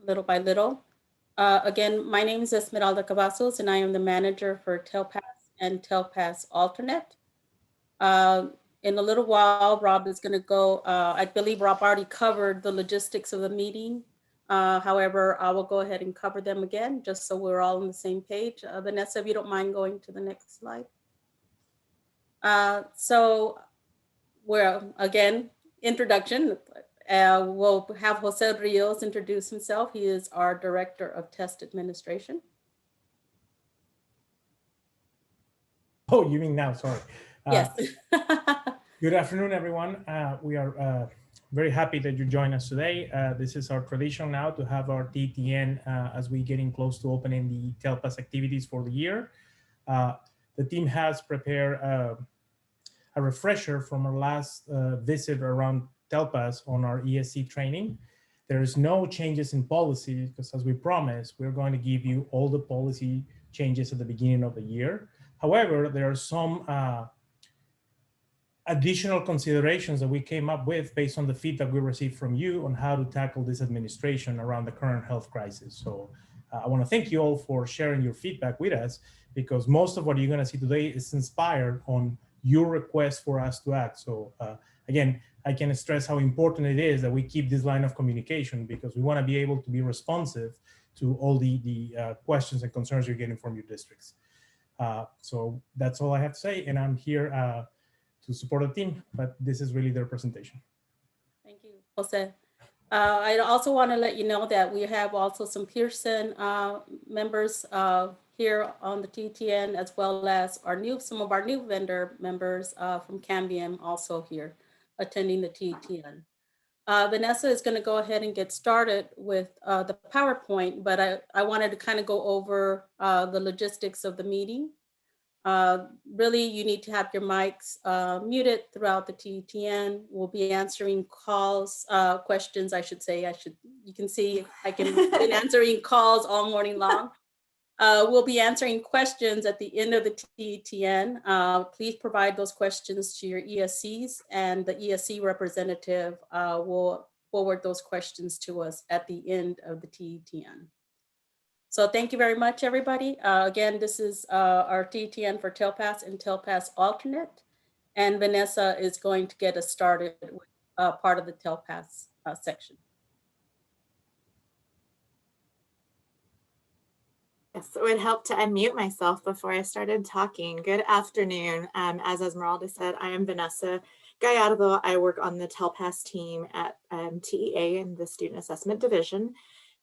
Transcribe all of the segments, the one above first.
little by little. Again, my name is Esmeralda Cavazos, and I am the manager for TELPAS and TELPAS Alternate. In a little while, Rob is going to go. I believe Rob already covered the logistics of the meeting. However, I will go ahead and cover them again, just so we're all on the same page. Vanessa, if you don't mind going to the next slide. So we're, again, introduction. We'll have Jose Rios introduce himself. He is our Director of Test Administration. Oh, you mean now, sorry. Yes. Good afternoon, everyone. We are very happy that you join us today. This is our tradition now to have our TTN as we getting close to opening the TELPAS activities for the year. The team has prepared a refresher from our last visit around TELPAS on our ESC training. There is no changes in policy because, as we promised, we're going to give you all the policy changes at the beginning of the year. However, there are some additional considerations that we came up with based on the feedback we received from you on how to tackle this administration around the current health crisis. So I want to thank you all for sharing your feedback with us, because most of what you're going to see today is inspired on your request for us to act. So again, I can stress how important it is that we keep this line of communication, because we want to be able to be responsive to all the questions and concerns you're getting from your districts. So that's all I have to say, and I'm here to support the team, but this is really their presentation. Thank you, Jose. I also want to let you know that we have also some Pearson members here on the TTN, as well as some of our new vendor members from Cambium also here attending the TTN. Vanessa is going to go ahead and get started with the PowerPoint, but I wanted to kind of go over the logistics of the meeting. Really, you need to have your mics muted throughout the TTN. We'll be answering questions, I should say. You can see I've been answering calls all morning long. We'll be answering questions at the end of the TTN. Please provide those questions to your ESCs, and the ESC representative will forward those questions to us at the end of the TTN. So thank you very much, everybody. Again, this is our TTN for TELPAS and TELPAS Alternate, and Vanessa is going to get us started with part of the TELPAS section. Yes, it would help to unmute myself before I started talking. Good afternoon. As Esmeralda said, I am Vanessa Gallardo. I work on the TELPAS team at TEA in the Student Assessment Division.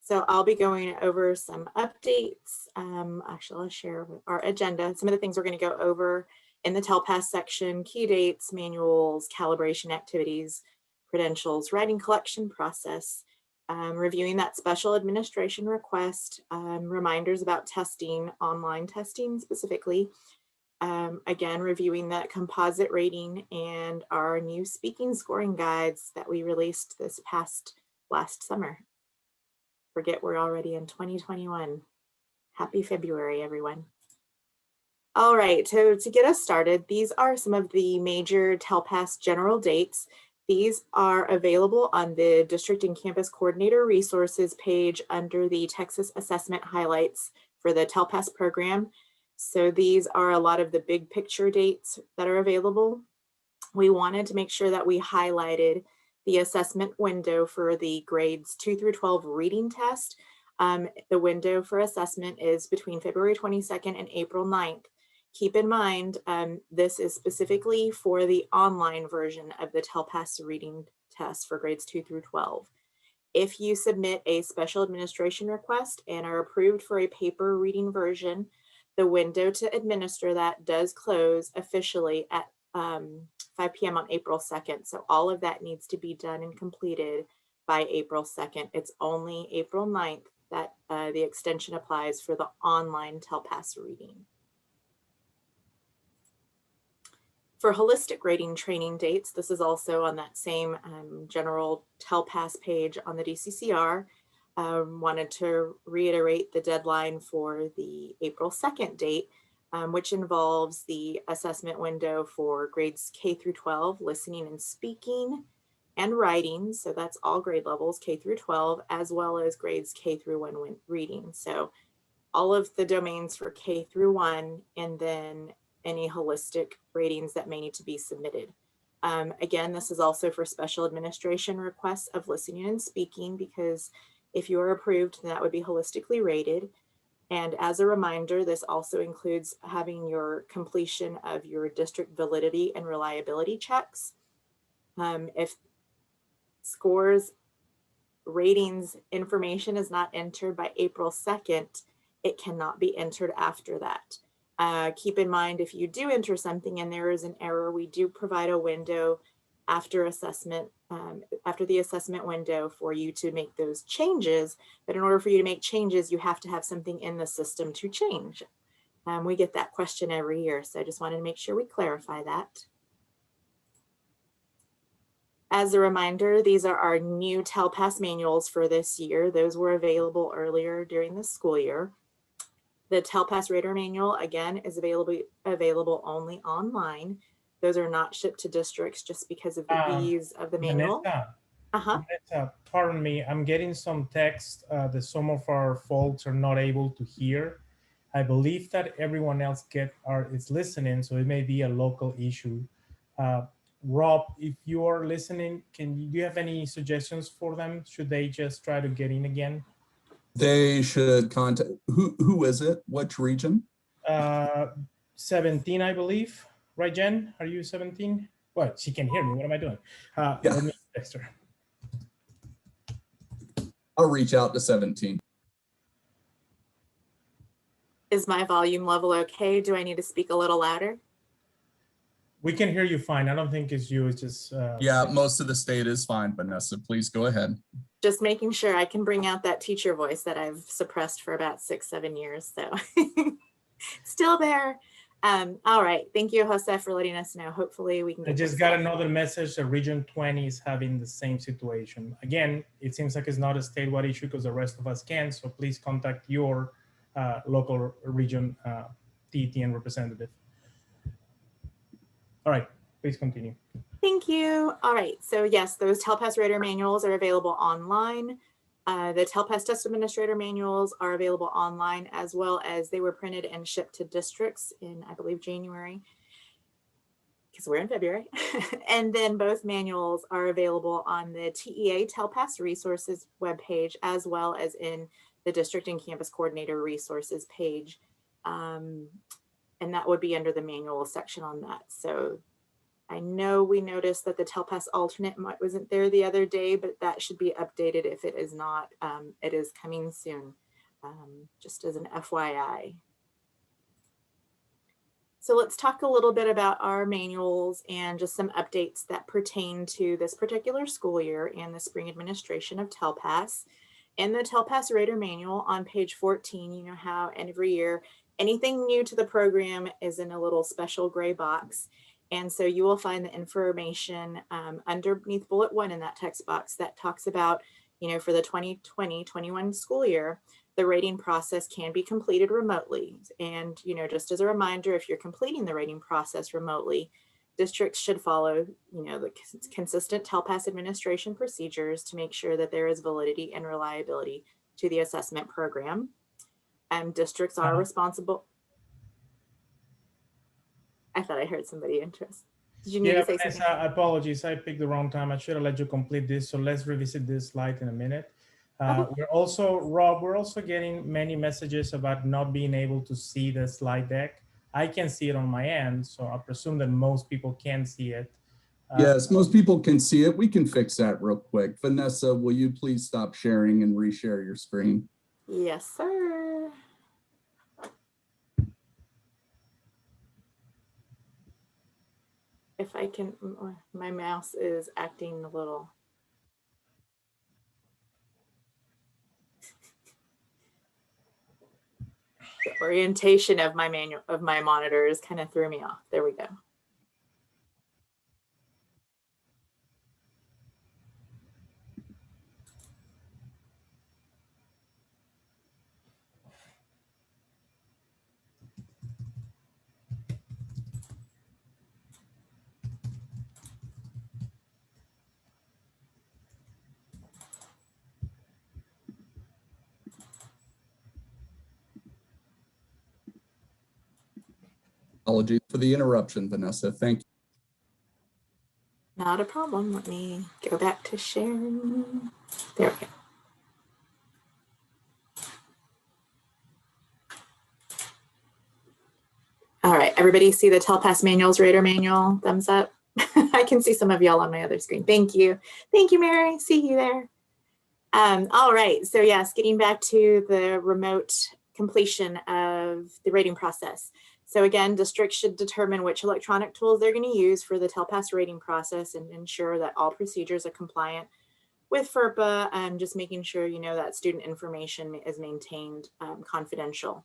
So I'll be going over some updates. Actually, I'll share our agenda. Some of the things we're going to go over in the TELPAS section: key dates, manuals, calibration activities, credentials, writing collection process, reviewing that special administration request, reminders about testing, online testing specifically. Again, reviewing that composite rating and our new speaking scoring guides that we released last summer. Forget we're already in 2021. Happy February, everyone. All right, so to get us started, these are some of the major TELPAS general dates. These are available on the District and Campus Coordinator Resources page under the Texas Assessment Highlights for the TELPAS program. So these are a lot of the big picture dates that are available. We wanted to make sure that we highlighted the assessment window for the grades 2 through 12 reading test. The window for assessment is between February 22nd and April 9th. Keep in mind, this is specifically for the online version of the TELPAS reading test for grades 2 through 12. If you submit a special administration request and are approved for a paper reading version, the window to administer that does close officially at 5 p.m. on April 2nd. So all of that needs to be done and completed by April 2nd. It's only April 9th that the extension applies for the online TELPAS reading. For holistic rating training dates, this is also on that same general TELPAS page on the DCCR. Wanted to reiterate the deadline for the April 2nd date, which involves the assessment window for grades K through 12, listening and speaking, and writing. So that's all grade levels, K through 12, as well as grades K through 1 reading. So all of the domains for K through 1, and then any holistic ratings that may need to be submitted. Again, this is also for special administration requests of listening and speaking, because if you are approved, then that would be holistically rated. And as a reminder, this also includes having your completion of your district validity and reliability checks. If scores, ratings, information is not entered by April 2nd, it cannot be entered after that. Keep in mind, if you do enter something and there is an error, we do provide a window after assessment, after the assessment window for you to make those changes. But in order for you to make changes, you have to have something in the system to change. We get that question every year, so I just wanted to make sure we clarify that. As a reminder, these are our new TELPAS manuals for this year. Those were available earlier during the school year. The TELPAS Rater Manual, again, is available only online. Those are not shipped to districts just because of the ease of the manual. Vanessa, pardon me, I'm getting some text that some of our folks are not able to hear. I believe that everyone else is listening, so it may be a local issue. Rob, if you are listening, do you have any suggestions for them? Should they just try to get in again? They should contact, who is it? Which region? 17, I believe. Right, Jen? Are you 17? What? She can hear me. What am I doing? Yeah. Let me text her. I'll reach out to 17. Is my volume level okay? Do I need to speak a little louder? We can hear you fine. I don't think it's you. It's just... Yeah, most of the state is fine, Vanessa. Please go ahead. Just making sure I can bring out that teacher voice that I've suppressed for about 6-7 years. So still there. All right. Thank you, Jose, for letting us know. Hopefully we can get I just got another message that Region 20 is having the same situation. Again, it seems like it's not a statewide issue because the rest of us can. So please contact your local region TETN representative. All right, please continue. Thank you. All right, so yes, those TELPAS Rater manuals are available online. The TELPAS Test Administrator manuals are available online, as well as they were printed and shipped to districts in, I believe, January, because we're in February. And then both manuals are available on the TEA TELPAS Resources webpage, as well as in the District and Campus Coordinator Resources page. And that would be under the manual section on that. So I know we noticed that the TELPAS alternate wasn't there the other day, but that should be updated if it is not. It is coming soon, just as an FYI. So let's talk a little bit about our manuals and just some updates that pertain to this particular school year and the spring administration of TELPAS. In the TELPAS Rater Manual on page 14, you know how every year anything new to the program is in a little special gray box. And so you will find the information underneath bullet 1 in that text box that talks about, you know, for the 2020-21 school year, the rating process can be completed remotely. And, you know, just as a reminder, if you're completing the rating process remotely, districts should follow, you know, the consistent TELPAS administration procedures to make sure that there is validity and reliability to the assessment program. Districts are responsible. I thought I heard somebody interested. Did you need to say something? Apologies, I picked the wrong time. I should have let you complete this. So let's revisit this slide in a minute. We're also, Rob, we're also getting many messages about not being able to see the slide deck. I can see it on my end, so I presume that most people can see it. Yes, most people can see it. We can fix that real quick. Vanessa, will you please stop sharing and reshare your screen? Yes, sir. If I can, my mouse is acting a little. The orientation of my monitors kind of threw me off. There we go. Apologies for the interruption, Vanessa. Thank you. Not a problem. Let me go back to sharing. There we go. All right, everybody see the TELPAS manuals, rater manual, thumbs up. I can see some of y'all on my other screen. Thank you. Thank you, Mary. See you there. All right, so yes, getting back to the remote completion of the rating process. So again, districts should determine which electronic tools they're going to use for the TELPAS rating process and ensure that all procedures are compliant with FERPA, just making sure you know that student information is maintained confidential.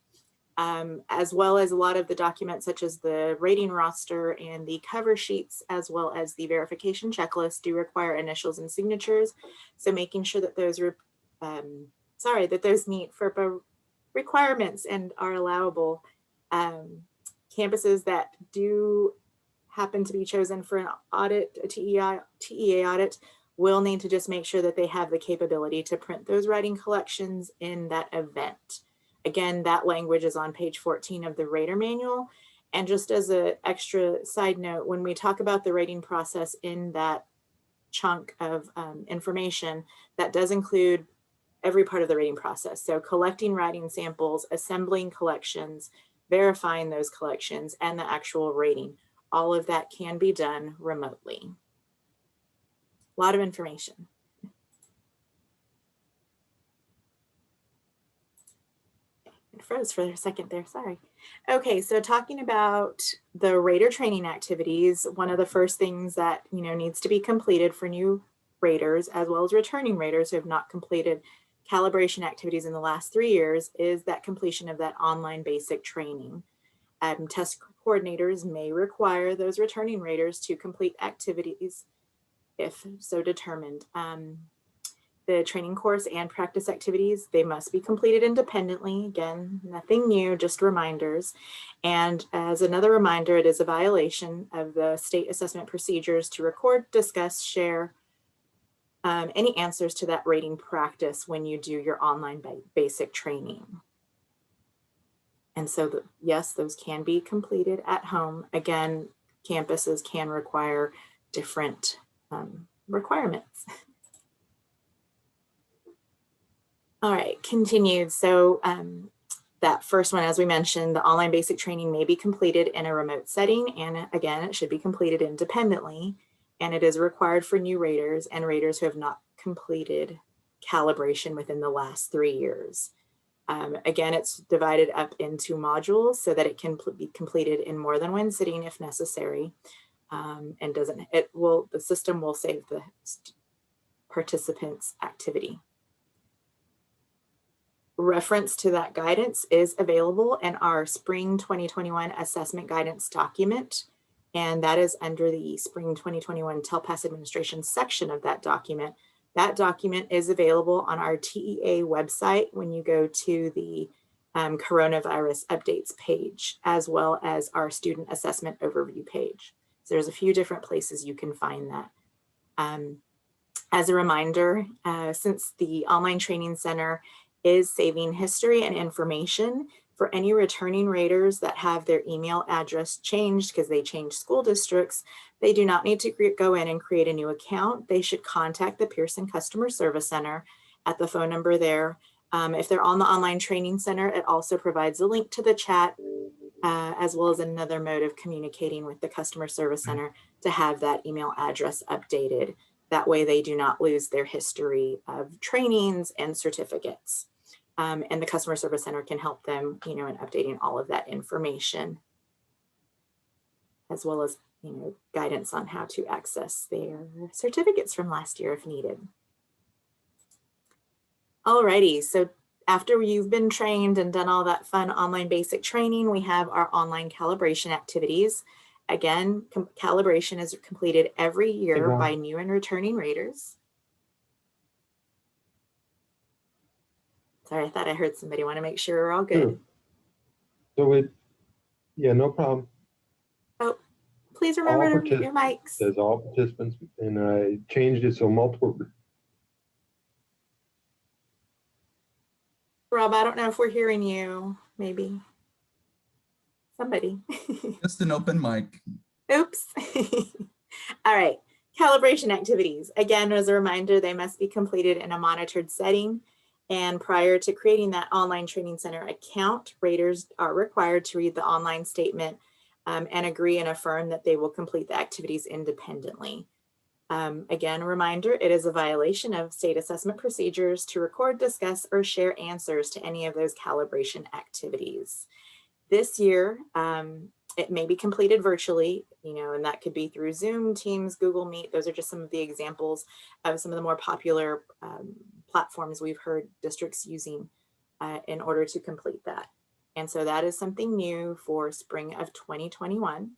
As well as a lot of the documents such as the rating roster and the cover sheets, as well as the verification checklist, do require initials and signatures. So making sure that those meet FERPA requirements and are allowable. Campuses that do happen to be chosen for an audit, a TEA audit, will need to just make sure that they have the capability to print those writing collections in that event. Again, that language is on page 14 of the rater manual. And just as an extra side note, when we talk about the rating process in that chunk of information, that does include every part of the rating process. So collecting writing samples, assembling collections, verifying those collections, and the actual rating. All of that can be done remotely. A lot of information. It froze for a second there, sorry. Okay, so talking about the rater training activities, one of the first things that needs to be completed for new raters, as well as returning raters who have not completed calibration activities in the last 3 years, is that completion of that online basic training. Test coordinators may require those returning raters to complete activities if so determined. The training course and practice activities, they must be completed independently. Again, nothing new, just reminders. And as another reminder, it is a violation of the state assessment procedures to record, discuss, share any answers to that rating practice when you do your online basic training. And so, yes, those can be completed at home. Again, campuses can require different requirements. All right, continued. So that first one, as we mentioned, the online basic training may be completed in a remote setting. And again, it should be completed independently. And it is required for new raters and raters who have not completed calibration within the last 3 years. Again, it's divided up into modules so that it can be completed in more than one sitting if necessary. And the system will save the participants' activity. Reference to that guidance is available in our Spring 2021 assessment guidance document. And that is under the Spring 2021 TELPAS administration section of that document. That document is available on our TEA website when you go to the coronavirus updates page, as well as our student assessment overview page. So there's a few different places you can find that. As a reminder, since the online training center is saving history and information for any returning raters that have their email address changed because they changed school districts, they do not need to go in and create a new account. They should contact the Pearson Customer Service Center at the phone number there. If they're on the online training center, it also provides a link to the chat, as well as another mode of communicating with the Customer Service Center to have that email address updated. That way they do not lose their history of trainings and certificates. And the Customer Service Center can help them, in updating all of that information, as well as, guidance on how to access their certificates from last year if needed. Alrighty, so after you've been trained and done all that fun online basic training, we have our online calibration activities. Again, calibration is completed every year by new and returning raters. Sorry, I thought I heard somebody. Want to make sure we're all good. So yeah, no problem. Oh, please remember to mute your mics. Says all participants, and I changed it so multiple. Rob, I don't know if we're hearing you, maybe. Somebody. Just an open mic. Oops. All right. Calibration activities. Again, as a reminder, they must be completed in a monitored setting. And prior to creating that online training center account, raters are required to read the online statement and agree and affirm that they will complete the activities independently. Again, a reminder, it is a violation of state assessment procedures to record, discuss, or share answers to any of those calibration activities. This year, it may be completed virtually, and that could be through Zoom, Teams, Google Meet. Those are just some of the examples of some of the more popular platforms we've heard districts using in order to complete that. And so that is something new for spring of 2021.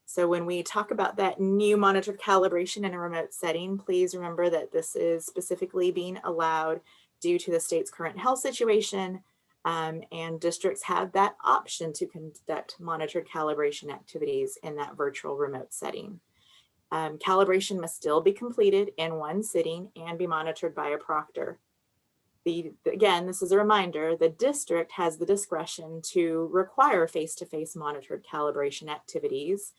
So when we talk about that new monitored calibration in a remote setting, please remember that this is specifically being allowed due to the state's current health situation, and districts have that option to conduct monitored calibration activities in that virtual remote setting. Calibration must still be completed in one sitting and be monitored by a proctor. Again, this is a reminder, the district has the discretion to require face-to-face monitored calibration activities.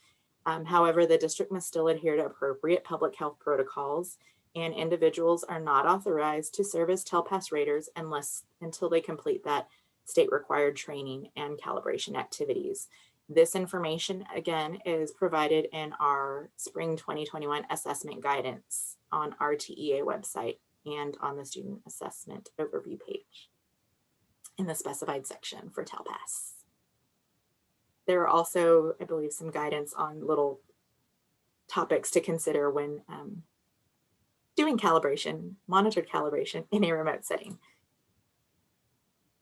However, the district must still adhere to appropriate public health protocols, and individuals are not authorized to serve as TELPAS raters until they complete that state required training and calibration activities. This information, again, is provided in our spring 2021 assessment guidance on our TEA website and on the student assessment overview page in the specified section for TELPAS. There are also, I believe, some guidance on little topics to consider when doing calibration, monitored calibration in a remote setting.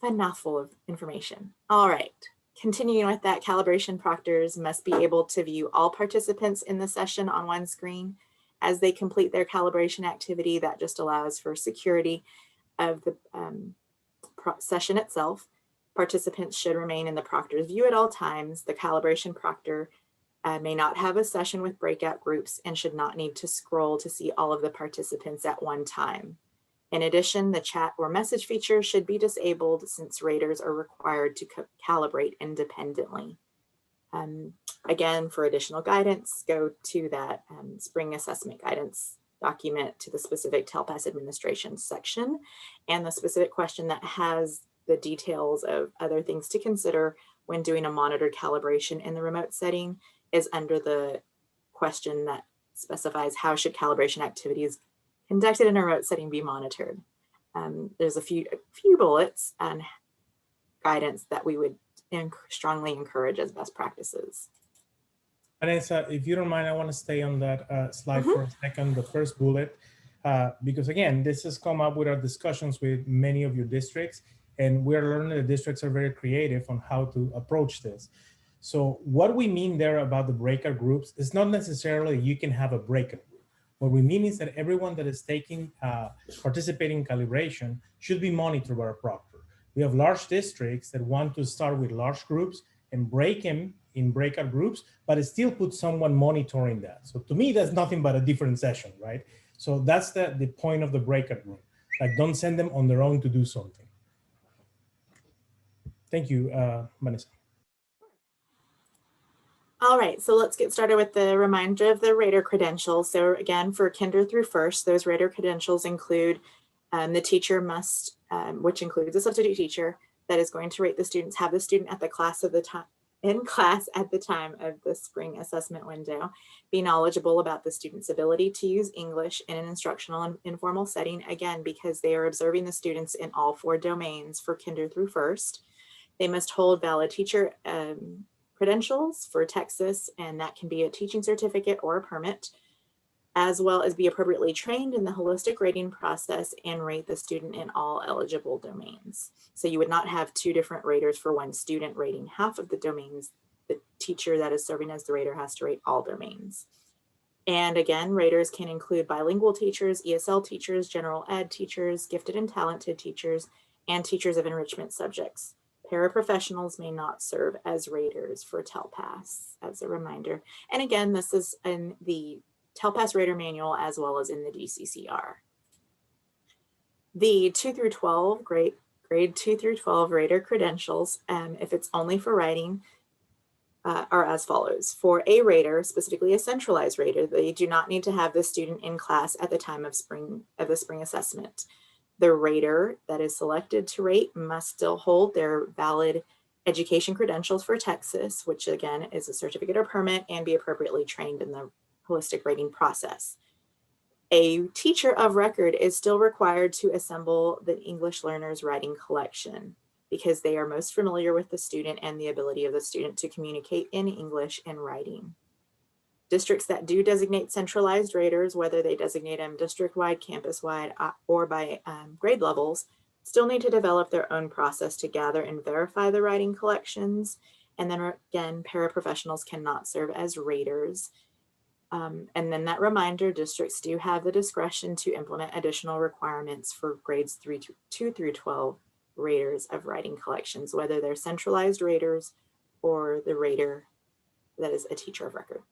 Fun mouthful of information. All right, continuing with that, calibration proctors must be able to view all participants in the session on one screen as they complete their calibration activity. That just allows for security of the session itself. Participants should remain in the proctor's view at all times. The calibration proctor may not have a session with breakout groups and should not need to scroll to see all of the participants at one time. In addition, the chat or message feature should be disabled since raters are required to calibrate independently. Again, for additional guidance, go to that spring assessment guidance document to the specific TELPAS administration section, and the specific question that has the details of other things to consider when doing a monitored calibration in the remote setting is under the question that specifies how should calibration activities conducted in a remote setting be monitored. There's a few bullets and guidance that we would strongly encourage as best practices. Vanessa, if you don't mind, I want to stay on that slide for a second, the first bullet, because again, this has come up with our discussions with many of your districts, and we're learning that districts are very creative on how to approach this. So what we mean there about the breakout groups is not necessarily you can have a breakout group. What we mean is that everyone that is participating in calibration should be monitored by a proctor. We have large districts that want to start with large groups and break them in breakout groups, but it still puts someone monitoring that. So to me, that's nothing but a different session, right? So that's the point of the breakout group. Like, don't send them on their own to do something. Thank you, Vanessa. All right, so let's get started with the reminder of the rater credentials. So again, for kinder through first, those rater credentials include the teacher must, which includes a substitute teacher that is going to rate the students, have the student at the class of the time, in class at the time of the spring assessment window, be knowledgeable about the student's ability to use English in an instructional and informal setting, again, because they are observing the students in all 4 domains for kinder through first. They must hold valid teacher credentials for Texas, and that can be a teaching certificate or a permit, as well as be appropriately trained in the holistic rating process and rate the student in all eligible domains. So you would not have 2 different raters for one student rating half of the domains. The teacher that is serving as the rater has to rate all domains. And again, raters can include bilingual teachers, ESL teachers, general ed teachers, gifted and talented teachers, and teachers of enrichment subjects. Paraprofessionals may not serve as raters for TELPAS, as a reminder. And again, this is in the TELPAS Rater Manual as well as in the DCCR. The 2 through 12, grade 2 through 12 rater credentials, if it's only for writing, are as follows. For a rater, specifically a centralized rater, they do not need to have the student in class at the time of the spring assessment. The rater that is selected to rate must still hold their valid education credentials for Texas, which again is a certificate or permit, and be appropriately trained in the holistic rating process. A teacher of record is still required to assemble the English learner's writing collection because they are most familiar with the student and the ability of the student to communicate in English and writing. Districts that do designate centralized raters, whether they designate them district-wide, campus-wide, or by grade levels, still need to develop their own process to gather and verify the writing collections. And then again, paraprofessionals cannot serve as raters. And then that reminder, districts do have the discretion to implement additional requirements for grades 2 through 12 raters of writing collections, whether they're centralized raters or the rater that is a teacher of record.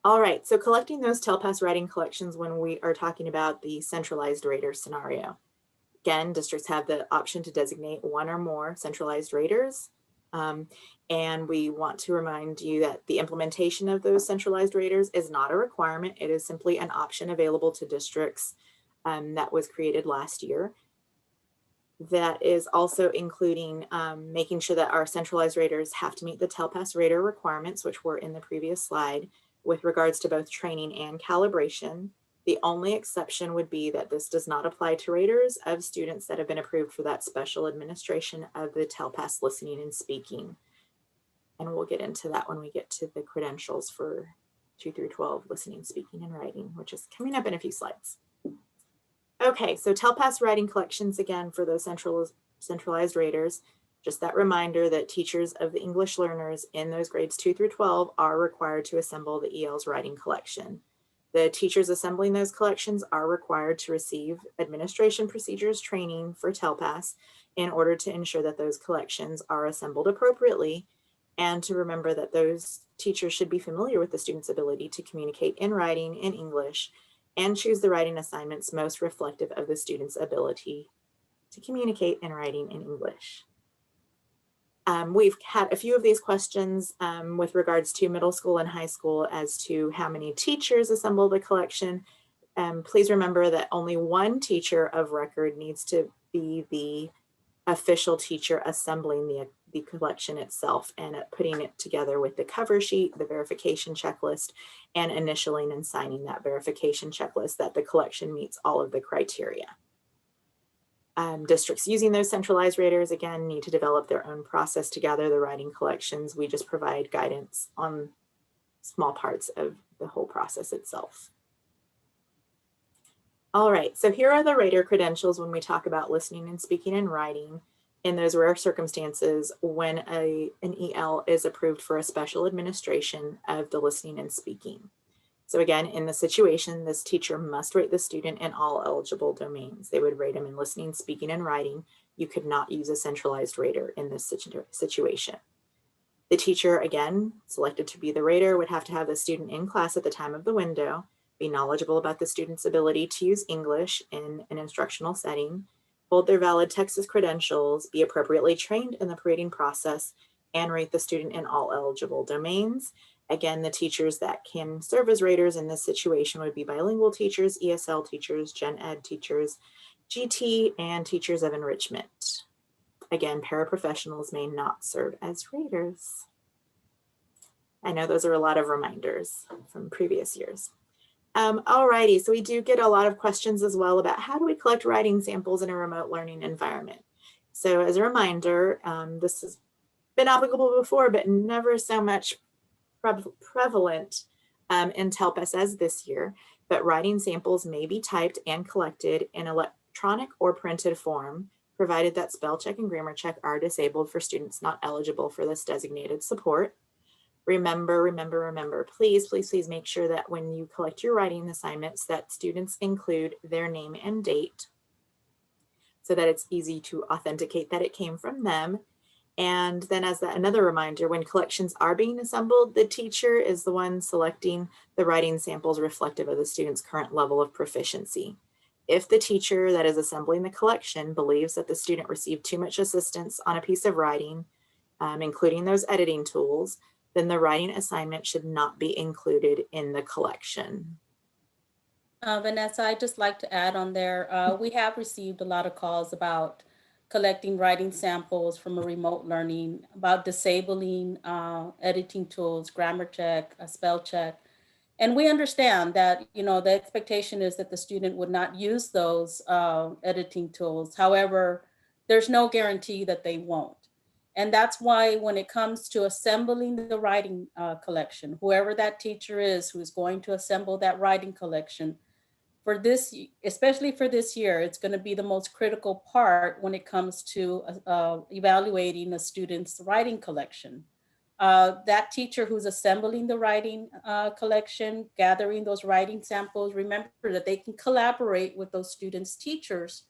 All right, so collecting those TELPAS writing collections when we are talking about the centralized rater scenario. Again, districts have the option to designate one or more centralized raters. And we want to remind you that the implementation of those centralized raters is not a requirement. It is simply an option available to districts that was created last year. That is also including making sure that our centralized raters have to meet the TELPAS rater requirements, which were in the previous slide, with regards to both training and calibration. The only exception would be that this does not apply to raters of students that have been approved for that special administration of the TELPAS listening and speaking. And we'll get into that when we get to the credentials for 2 through 12 listening, speaking, and writing, which is coming up in a few slides. Okay, so TELPAS writing collections again for those centralized raters. Just that reminder that teachers of the English learners in those grades 2 through 12 are required to assemble the EL's writing collection. The teachers assembling those collections are required to receive administration procedures training for TELPAS in order to ensure that those collections are assembled appropriately, and to remember that those teachers should be familiar with the student's ability to communicate in writing in English and choose the writing assignments most reflective of the student's ability to communicate in writing in English. We've had a few of these questions with regards to middle school and high school as to how many teachers assemble the collection. Please remember that only one teacher of record needs to be the official teacher assembling the collection itself and putting it together with the cover sheet, the verification checklist, and initialing and signing that verification checklist that the collection meets all of the criteria. Districts using those centralized raters, again, need to develop their own process to gather the writing collections. We just provide guidance on small parts of the whole process itself. All right, so here are the rater credentials when we talk about listening and speaking and writing in those rare circumstances when an EL is approved for a special administration of the listening and speaking. So again, in the situation, this teacher must rate the student in all eligible domains. They would rate them in listening, speaking, and writing. You could not use a centralized rater in this situation. The teacher, again, selected to be the rater, would have to have the student in class at the time of the window, be knowledgeable about the student's ability to use English in an instructional setting, hold their valid Texas credentials, be appropriately trained in the rating process, and rate the student in all eligible domains. Again, the teachers that can serve as raters in this situation would be bilingual teachers, ESL teachers, Gen Ed teachers, GT, and teachers of enrichment. Again, paraprofessionals may not serve as raters. I know those are a lot of reminders from previous years. Alrighty, so we do get a lot of questions as well about how do we collect writing samples in a remote learning environment. So as a reminder, this has been applicable before, but never so much prevalent in TELPAS as this year, but writing samples may be typed and collected in electronic or printed form, provided that spell check and grammar check are disabled for students not eligible for this designated support. Remember, please make sure that when you collect your writing assignments that students include their name and date so that it's easy to authenticate that it came from them. And then as another reminder, when collections are being assembled, the teacher is the one selecting the writing samples reflective of the student's current level of proficiency. If the teacher that is assembling the collection believes that the student received too much assistance on a piece of writing, including those editing tools, then the writing assignment should not be included in the collection. Vanessa, I'd just like to add on there, we have received a lot of calls about collecting writing samples from a remote learning, about disabling editing tools, grammar check, a spell check. And we understand that, the expectation is that the student would not use those editing tools. However, there's no guarantee that they won't. And that's why when it comes to assembling the writing collection, whoever that teacher is who's going to assemble that writing collection, for this, especially for this year, it's going to be the most critical part when it comes to evaluating a student's writing collection. That teacher who's assembling the writing collection, gathering those writing samples, remember that they can collaborate with those students' teachers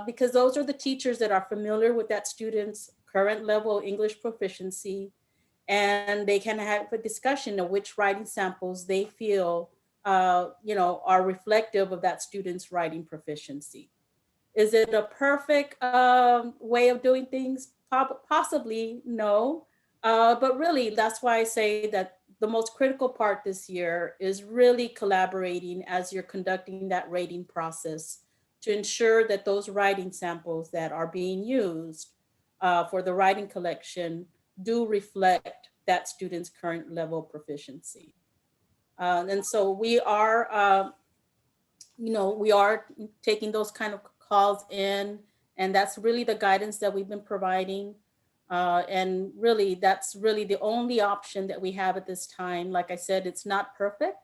because those are the teachers that are familiar with that student's current level of English proficiency, and they can have a discussion of which writing samples they feel are reflective of that student's writing proficiency. Is it a perfect way of doing things? Possibly, no. But really, that's why I say that the most critical part this year is really collaborating as you're conducting that rating process to ensure that those writing samples that are being used for the writing collection do reflect that student's current level of proficiency. And so we are taking those kind of calls in, and that's really the guidance that we've been providing. And really, that's really the only option that we have at this time. Like I said, it's not perfect.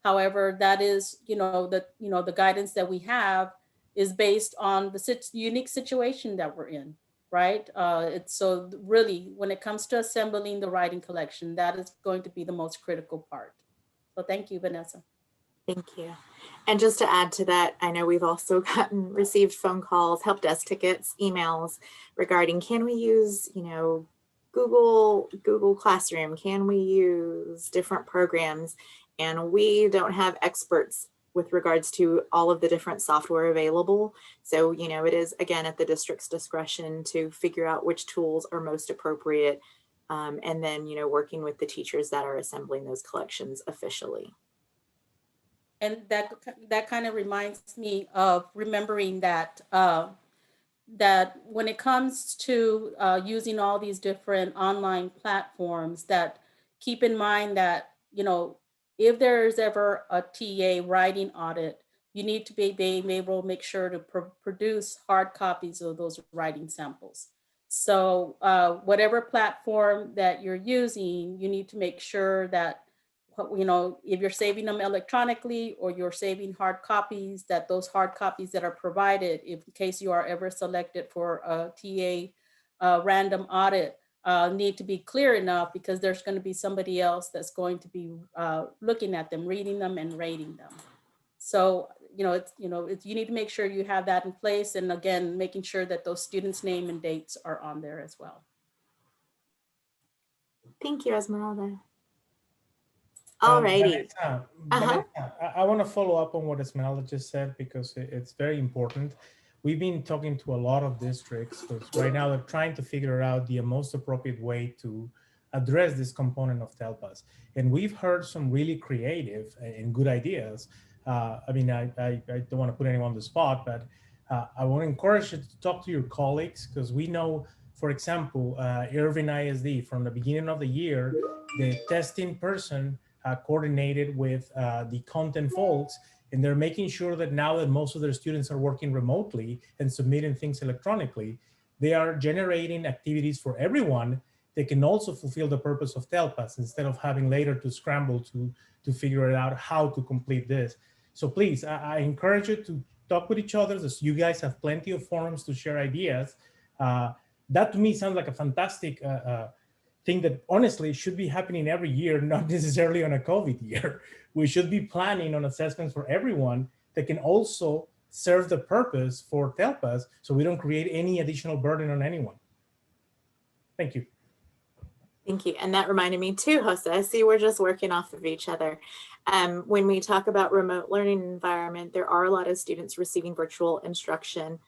However, that is, the guidance that we have is based on the unique situation that we're in, right? It's so really, when it comes to assembling the writing collection, that is going to be the most critical part. So thank you, Vanessa. Thank you. And just to add to that, I know we've also received phone calls, help desk tickets, emails regarding, can we use, Google Classroom? Can we use different programs? And we don't have experts with regards to all of the different software available. So, it is, again, at the district's discretion to figure out which tools are most appropriate. And then, working with the teachers that are assembling those collections officially. And that kind of reminds me of remembering that that when it comes to using all these different online platforms, that keep in mind that, if there is ever a TA writing audit, you need to be able to make sure to produce hard copies of those writing samples. So whatever platform that you're using, you need to make sure that, if you're saving them electronically or you're saving hard copies, that those hard copies that are provided, if in case you are ever selected for a TA random audit, need to be clear enough, because there's going to be somebody else that's going to be looking at them, reading them, and rating them. So, you need to make sure you have that in place, and again, making sure that those students' name and dates are on there as well. Thank you, Esmeralda. All righty. Vanessa, I want to follow up on what Esmeralda just said, because it's very important. We've been talking to a lot of districts, because right now they're trying to figure out the most appropriate way to address this component of TELPAS. And we've heard some really creative and good ideas. I don't want to put anyone on the spot, but I want to encourage you to talk to your colleagues, because we know, for example, Irving ISD, from the beginning of the year, the testing person coordinated with the content folks, and they're making sure that now that most of their students are working remotely and submitting things electronically, they are generating activities for everyone that can also fulfill the purpose of TELPAS, instead of having later to scramble to figure it out how to complete this. So please, I encourage you to talk with each other, as you guys have plenty of forums to share ideas. That to me sounds like a fantastic thing that honestly should be happening every year, not necessarily on a COVID year. We should be planning on assessments for everyone that can also serve the purpose for TELPAS, so we don't create any additional burden on anyone. Thank you. Thank you. And that reminded me too, Jose. See, we're just working off of each other. When we talk about remote learning environment, there are a lot of students receiving virtual instruction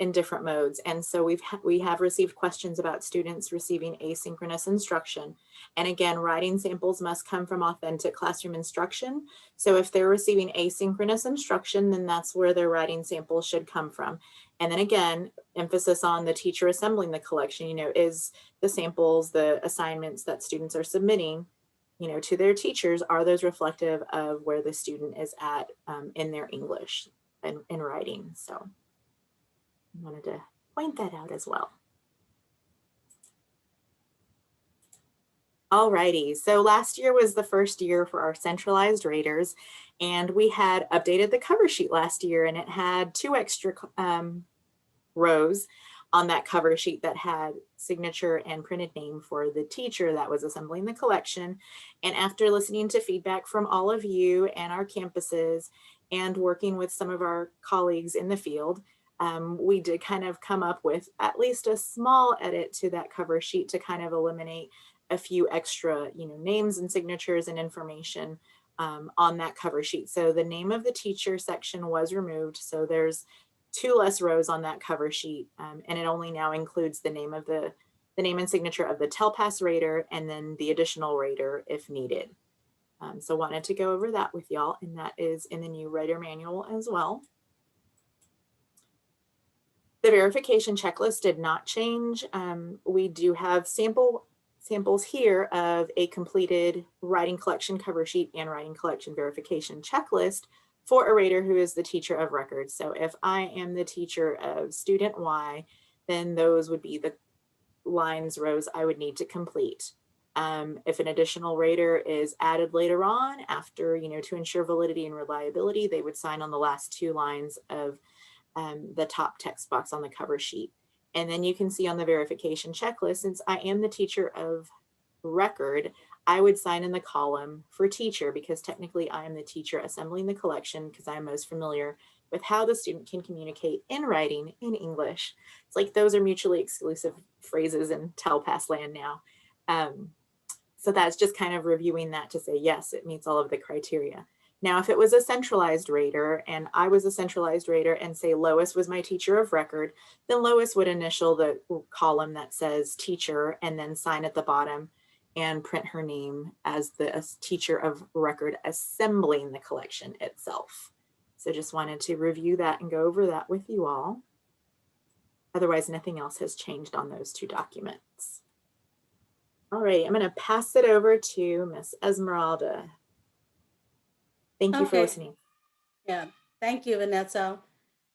in different modes. And so we have received questions about students receiving asynchronous instruction. And again, writing samples must come from authentic classroom instruction. So if they're receiving asynchronous instruction, then that's where their writing samples should come from. And then again, emphasis on the teacher assembling the collection, you know, is the samples, the assignments that students are submitting, you know, to their teachers, are those reflective of where the student is at in their English and in writing. So I wanted to point that out as well. Alrighty, so last year was the first year for our centralized raters, and we had updated the cover sheet last year, and it had 2 extra rows on that cover sheet that had signature and printed name for the teacher that was assembling the collection. And after listening to feedback from all of you and our campuses and working with some of our colleagues in the field, we did kind of come up with at least a small edit to that cover sheet to kind of eliminate a few extra, you know, names and signatures and information on that cover sheet. So the name of the teacher section was removed. So there's 2 less rows on that cover sheet, and it only now includes the name of the name and signature of the TELPAS rater and then the additional rater if needed. So wanted to go over that with y'all, and that is in the new rater manual as well. The verification checklist did not change. We do have samples here of a completed writing collection cover sheet and writing collection verification checklist for a rater who is the teacher of record. So if I am the teacher of student Y, then those would be the lines, rows I would need to complete. If an additional rater is added later on after, you know, to ensure validity and reliability, they would sign on the last 2 lines of the top text box on the cover sheet. And then you can see on the verification checklist, since I am the teacher of record, I would sign in the column for teacher because technically I am the teacher assembling the collection because I'm most familiar with how the student can communicate in writing in English. It's like those are mutually exclusive phrases in TELPAS land now. So that's just kind of reviewing that to say, yes, it meets all of the criteria. Now, if it was a centralized rater and I was a centralized rater and say Lois was my teacher of record, then Lois would initial the column that says teacher and then sign at the bottom and print her name as the teacher of record assembling the collection itself. So just wanted to review that and go over that with you all. Otherwise, nothing else has changed on those 2 documents. All right, I'm going to pass it over to Miss Esmeralda. Thank you for listening. Yeah, thank you, Vanessa.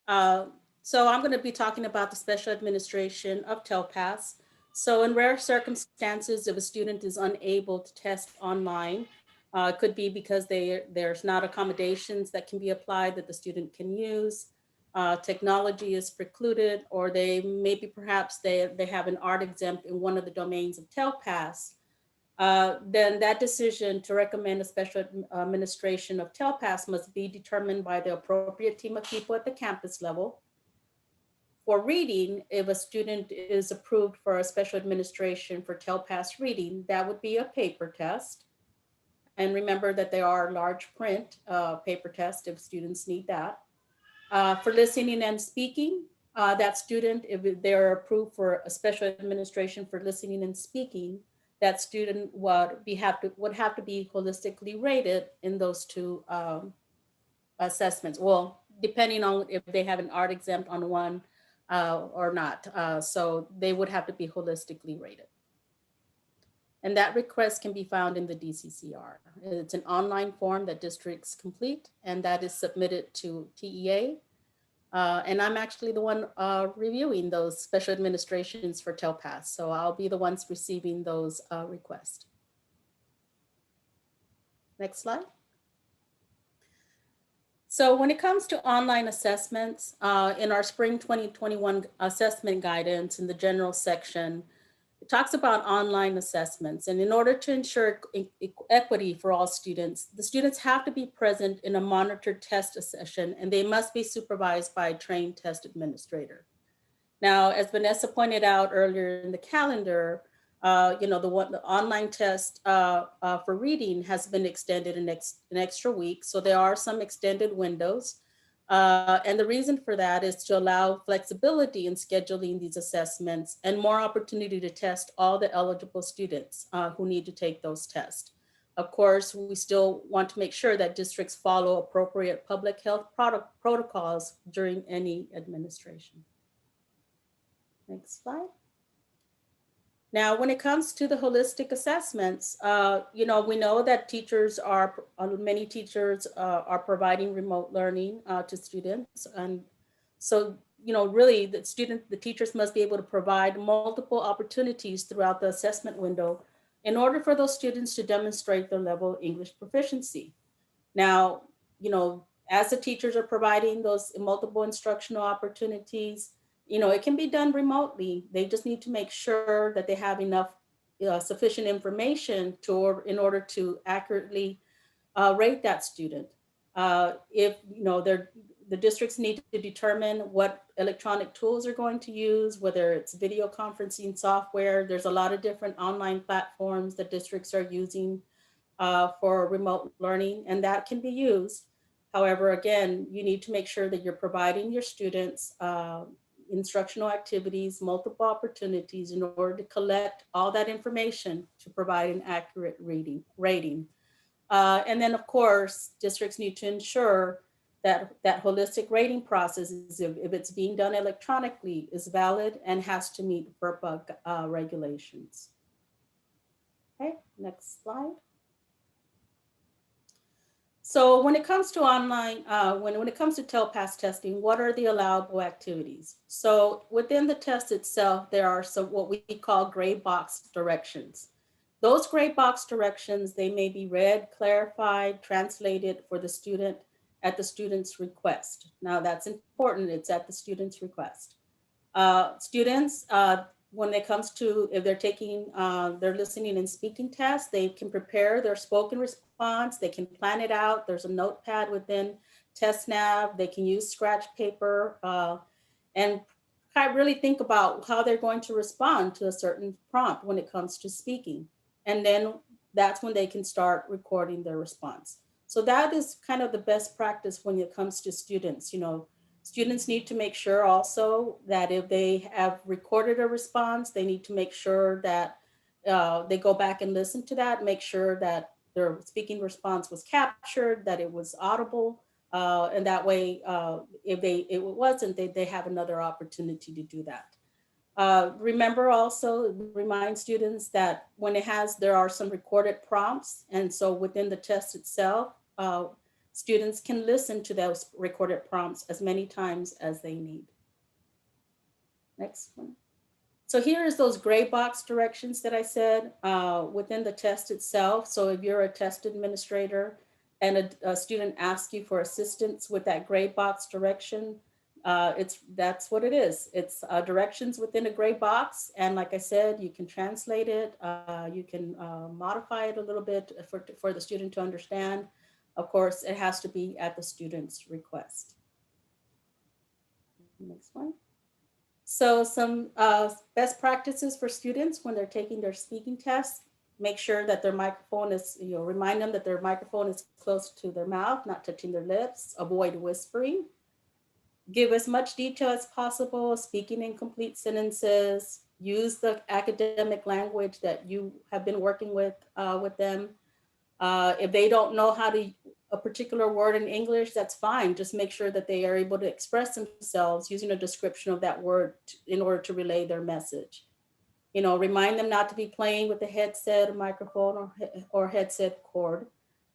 So I'm going to be talking about the special administration of TELPAS. So in rare circumstances, if a student is unable to test online, it could be because there's not accommodations that can be applied that the student can use. Technology is precluded, or perhaps they have an art exempt in one of the domains of TELPAS. Then that decision to recommend a special administration of TELPAS must be determined by the appropriate team of people at the campus level. For reading, if a student is approved for a special administration for TELPAS reading, that would be a paper test. And remember that there are large print paper tests if students need that. For listening and speaking, that student, if they're approved for a special administration for listening and speaking, that student would have to be holistically rated in those 2 assessments. Well, depending on if they have an art exempt on one or not. So they would have to be holistically rated. And that request can be found in the DCCR. It's an online form that districts complete, and that is submitted to TEA. And I'm actually the one reviewing those special administrations for TELPAS. So I'll be the ones receiving those requests. Next slide. So when it comes to online assessments, in our spring 2021 assessment guidance in the general section, it talks about online assessments. And in order to ensure equity for all students, the students have to be present in a monitored test session, and they must be supervised by a trained test administrator. Now, as Vanessa pointed out earlier in the calendar, the online test for reading has been extended an extra week. So there are some extended windows. And the reason for that is to allow flexibility in scheduling these assessments and more opportunity to test all the eligible students who need to take those tests. Of course, we still want to make sure that districts follow appropriate public health protocols during any administration. Next slide. Now, when it comes to the holistic assessments, we know that many teachers are providing remote learning to students. And so, really the teachers must be able to provide multiple opportunities throughout the assessment window in order for those students to demonstrate their level of English proficiency. Now, as the teachers are providing those multiple instructional opportunities, it can be done remotely. They just need to make sure that they have enough sufficient information in order to accurately rate that student. If the districts need to determine what electronic tools are going to use, whether it's video conferencing software. There's a lot of different online platforms that districts are using for remote learning, and that can be used. However, again, you need to make sure that you're providing your students instructional activities, multiple opportunities in order to collect all that information to provide an accurate rating. And then, of course, districts need to ensure that that holistic rating process, if it's being done electronically, is valid and has to meet FERPA regulations. Okay, next slide. So when it comes to online, when it comes to TELPAS testing, what are the allowable activities? So within the test itself, there are some what we call gray box directions. Those gray box directions, they may be read, clarified, translated for the student at the student's request. Now that's important, it's at the student's request. Students, when it comes to, if they're taking their listening and speaking tests, they can prepare their spoken response, they can plan it out. There's a notepad within TestNav, they can use scratch paper and really think about how they're going to respond to a certain prompt when it comes to speaking. And then that's when they can start recording their response. So that is kind of the best practice when it comes to students. Students need to make sure also that if they have recorded a response, they need to make sure that they go back and listen to that, make sure that their speaking response was captured, that it was audible. And that way, if it wasn't, they have another opportunity to do that. Remember also, remind students that when there are some recorded prompts. And so within the test itself, students can listen to those recorded prompts as many times as they need. Next one. So here is those gray box directions that I said within the test itself. So if you're a test administrator and a student asks you for assistance with that gray box direction, that's what it is. It's directions within a gray box. And like I said, you can translate it. You can modify it a little bit for the student to understand. Of course, it has to be at the student's request. Next one. So some best practices for students when they're taking their speaking tests: make sure that their microphone is, remind them that their microphone is close to their mouth, not touching their lips, avoid whispering, give as much detail as possible, speaking in complete sentences, use the academic language that you have been working with them. If they don't know a particular word in English, that's fine. Just make sure that they are able to express themselves using a description of that word in order to relay their message. Remind them not to be playing with the headset, or microphone, or headset cord.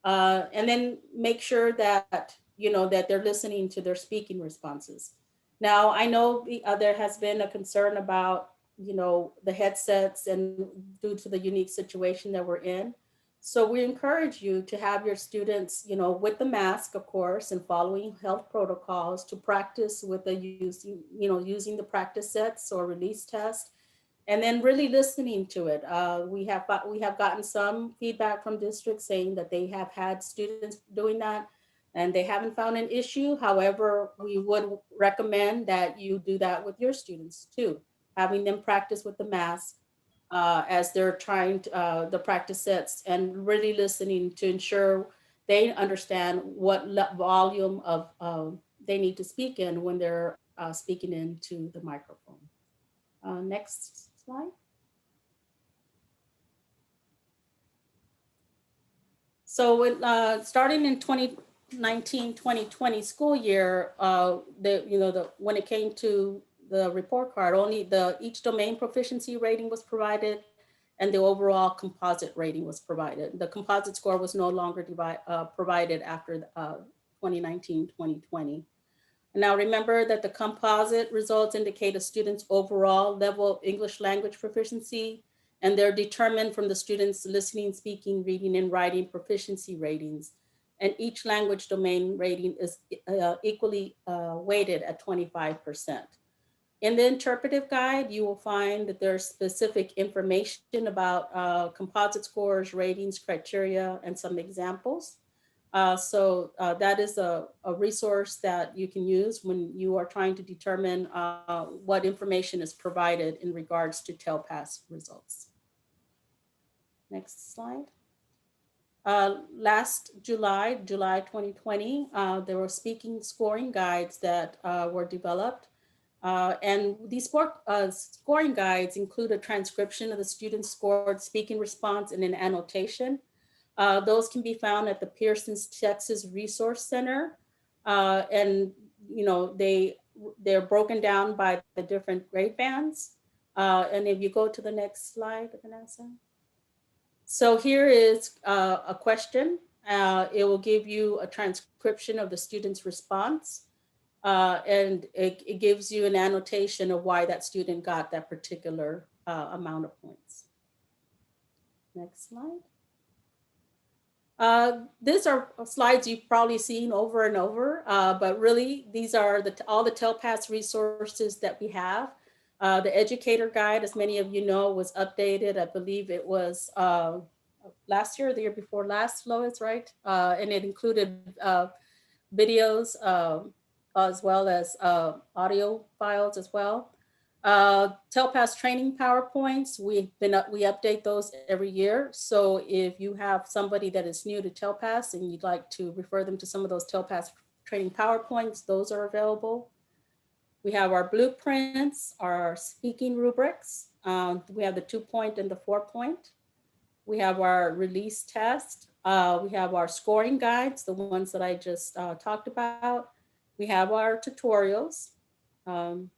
And then make sure that, that they're listening to their speaking responses. Now, I know there has been a concern about, the headsets and due to the unique situation that we're in. So we encourage you to have your students, with the mask, of course, and following health protocols, to practice with using the practice sets or release test, and then really listening to it. We have gotten some feedback from districts saying that they have had students doing that and they haven't found an issue. However, we would recommend that you do that with your students too, having them practice with the mask as they're trying the practice sets, and really listening to ensure they understand what volume of they need to speak in when they're speaking into the microphone. Next slide. So starting in 2019-2020 school year, when it came to the report card, only each domain proficiency rating was provided, and the overall composite rating was provided. The composite score was no longer provided after 2019-2020. Now remember that the composite results indicate a student's overall level of English language proficiency, and they're determined from the student's listening, speaking, reading, and writing proficiency ratings. And each language domain rating is equally weighted at 25%. In the interpretive guide, you will find that there's specific information about composite scores, ratings, criteria, and some examples. So that is a resource that you can use when you are trying to determine what information is provided in regards to TELPAS results. Next slide. Last July 2020, there were speaking scoring guides that were developed. And these scoring guides include a transcription of the student's scored speaking response and an annotation. Those can be found at the Pearson's Texas Resource Center. And they're broken down by the different grade bands. And if you go to the next slide, Vanessa. So here is a question. It will give you a transcription of the student's response. And it gives you an annotation of why that student got that particular amount of points. Next slide. These are slides you've probably seen over and over, but really these are all the TELPAS resources that we have. The educator guide, as many of you know, was updated. I believe it was last year or the year before last, Lois, right? And it included videos as well as audio files as well. TELPAS training PowerPoints, we update those every year. So if you have somebody that is new to TELPAS and you'd like to refer them to some of those TELPAS training PowerPoints, those are available. We have our blueprints, our speaking rubrics. We have the 2-point and the 4-point. We have our release test. We have our scoring guides, the ones that I just talked about. We have our tutorials. Our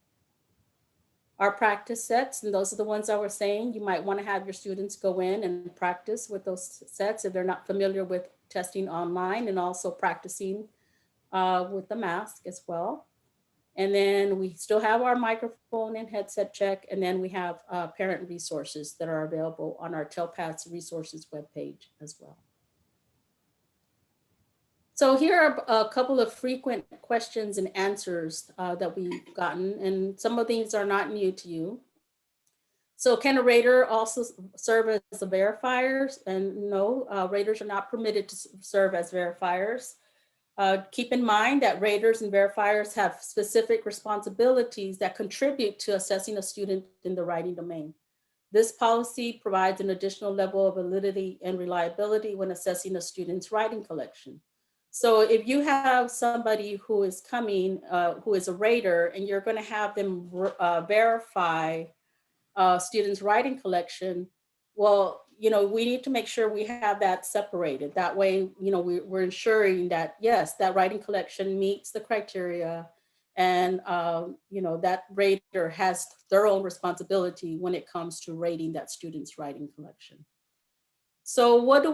practice sets, and those are the ones I was saying. You might want to have your students go in and practice with those sets if they're not familiar with testing online, and also practicing with the mask as well. And then we still have our microphone and headset check, and then we have parent resources that are available on our TELPAS resources webpage as well. So here are a couple of frequent questions and answers that we've gotten, and some of these are not new to you. So can a rater also serve as a verifier? And no, raters are not permitted to serve as verifiers. Keep in mind that raters and verifiers have specific responsibilities that contribute to assessing a student in the writing domain. This policy provides an additional level of validity and reliability when assessing a student's writing collection. So if you have somebody who is coming, who is a rater, and you're going to have them verify students' writing collection, well, we need to make sure we have that separated. That way, we're ensuring that, yes, that writing collection meets the criteria, and that rater has their own responsibility when it comes to rating that student's writing collection. So what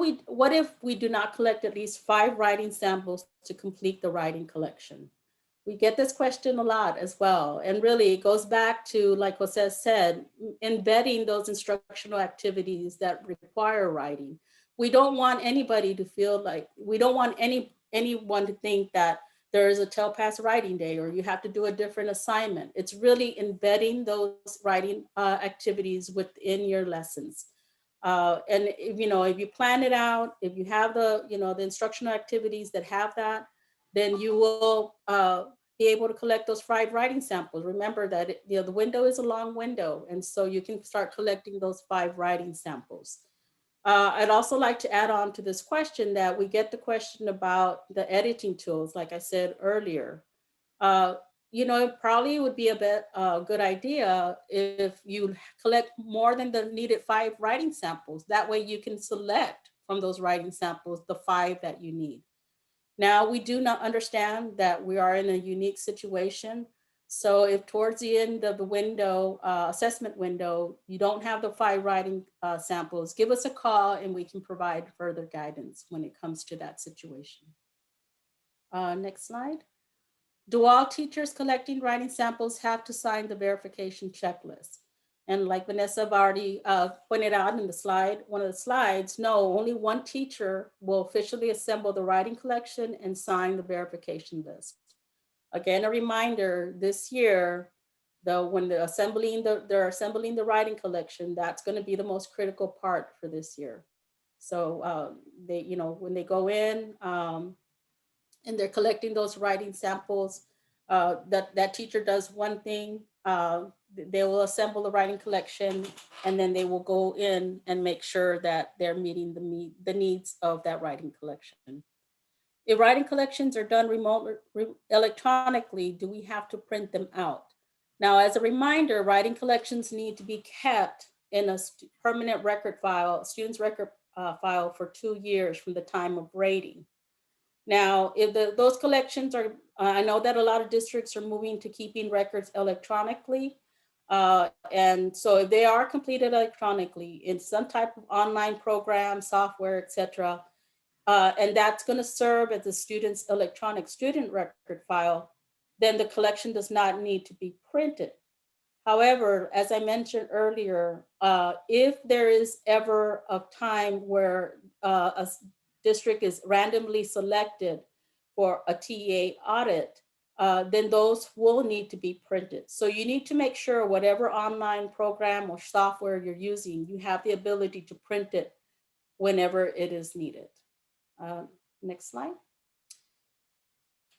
if we do not collect at least 5 writing samples to complete the writing collection? We get this question a lot as well. And really it goes back to, like Jose said, embedding those instructional activities that require writing. We don't want anybody to feel like, we don't want anyone to think that there is a TELPAS writing day or you have to do a different assignment. It's really embedding those writing activities within your lessons. And if you plan it out, if you have the instructional activities that have that, then you will be able to collect those 5 writing samples. Remember that the window is a long window, and so you can start collecting those 5 writing samples. I'd also like to add on to this question that we get the question about the editing tools, like I said earlier. You know, it probably would be a good idea if you collect more than the needed 5 writing samples. That way you can select from those writing samples the 5 that you need. Now, we do not understand that we are in a unique situation. So if towards the end of the window, assessment window, you don't have the 5 writing samples, give us a call and we can provide further guidance when it comes to that situation. Next slide. Do all teachers collecting writing samples have to sign the verification checklist? And like Vanessa have already pointed out in the slide, one of the slides, no, only one teacher will officially assemble the writing collection and sign the verification list. Again, a reminder, this year, when they're assembling the writing collection, that's going to be the most critical part for this year. So they, you know, when they go in, and they're collecting those writing samples, that teacher does one thing, they will assemble the writing collection, and then they will go in and make sure that they're meeting the needs of that writing collection. If writing collections are done electronically, do we have to print them out? Now, as a reminder, writing collections need to be kept in a permanent record file, student's record file for 2 years from the time of rating. Now, if those collections are, I know that a lot of districts are moving to keeping records electronically. And so if they are completed electronically in some type of online program, software, et cetera, and that's going to serve as the student's electronic student record file, then the collection does not need to be printed. However, as I mentioned earlier, if there is ever a time where a district is randomly selected for a TEA audit, then those will need to be printed. So you need to make sure whatever online program or software you're using, you have the ability to print it whenever it is needed. Next slide.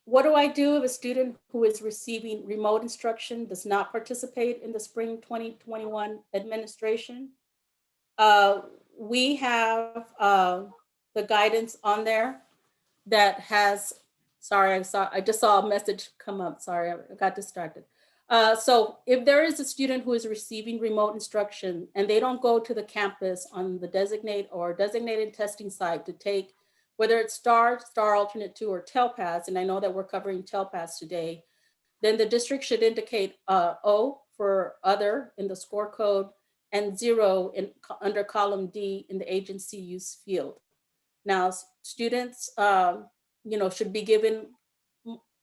What do I do if a student who is receiving remote instruction does not participate in the spring 2021 administration? We have the guidance on there that has, sorry, I just saw a message come up. Sorry, I got distracted. So if there is a student who is receiving remote instruction and they don't go to the campus on the designated testing site to take, whether it's STAR Alternate 2 or TELPAS, and I know that we're covering TELPAS today, then the district should indicate O for other in the score code and 0 under column D in the agency use field. Now, students, should be given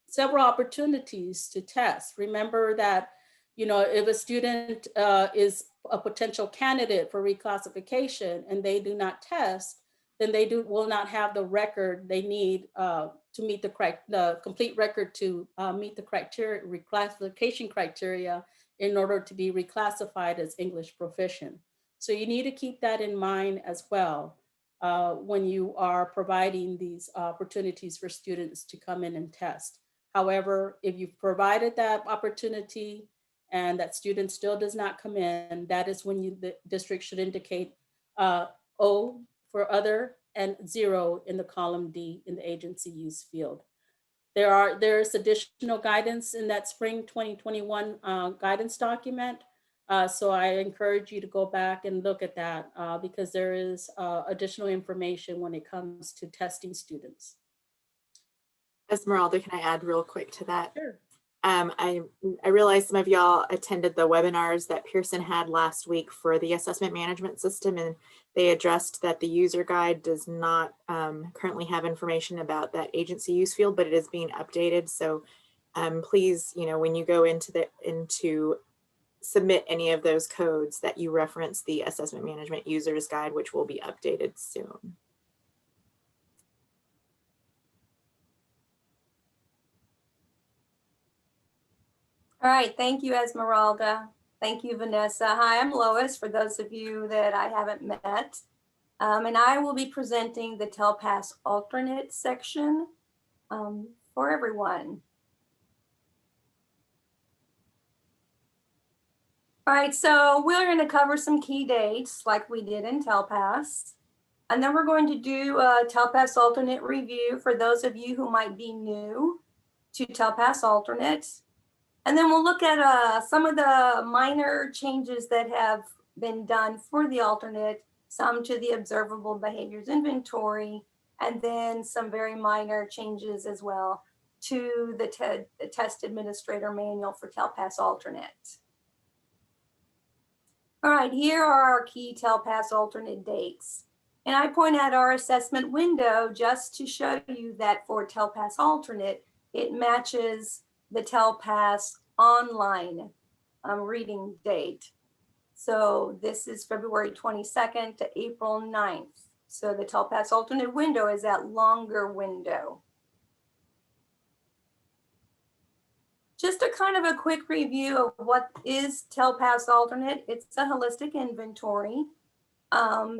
several opportunities to test. Remember that, if a student is a potential candidate for reclassification and they do not test, then they will not have the record they need to meet the complete record to meet the criteria, reclassification criteria, in order to be reclassified as English proficient. So you need to keep that in mind as well when you are providing these opportunities for students to come in and test. However, if you've provided that opportunity and that student still does not come in, that is when the district should indicate O for other and 0 in the column D in the agency use field. There's additional guidance in that spring 2021 guidance document. So I encourage you to go back and look at that because there is additional information when it comes to testing students. Esmeralda, can I add real quick to that? Sure. I realize some of y'all attended the webinars that Pearson had last week for the assessment management system, and they addressed that the user guide does not currently have information about that agency use field, but it is being updated. So please, when you go into submit any of those codes, that you reference the assessment management users guide, which will be updated soon. All right, thank you, Esmeralda. Thank you, Vanessa. Hi, I'm Lois, for those of you that I haven't met. And I will be presenting the TELPAS alternate section for everyone. All right, so we're going to cover some key dates like we did in TELPAS. And then we're going to do a TELPAS alternate review for those of you who might be new to TELPAS alternate. And then we'll look at some of the minor changes that have been done for the alternate, some to the observable behaviors inventory, and then some very minor changes as well to the test administrator manual for TELPAS alternate. All right, here are our key TELPAS alternate dates. And I point out our assessment window just to show you that for TELPAS alternate, it matches the TELPAS online reading date. So this is February 22nd to April 9th. So the TELPAS alternate window is that longer window. Just a kind of a quick review of what is TELPAS alternate. It's a holistic inventory.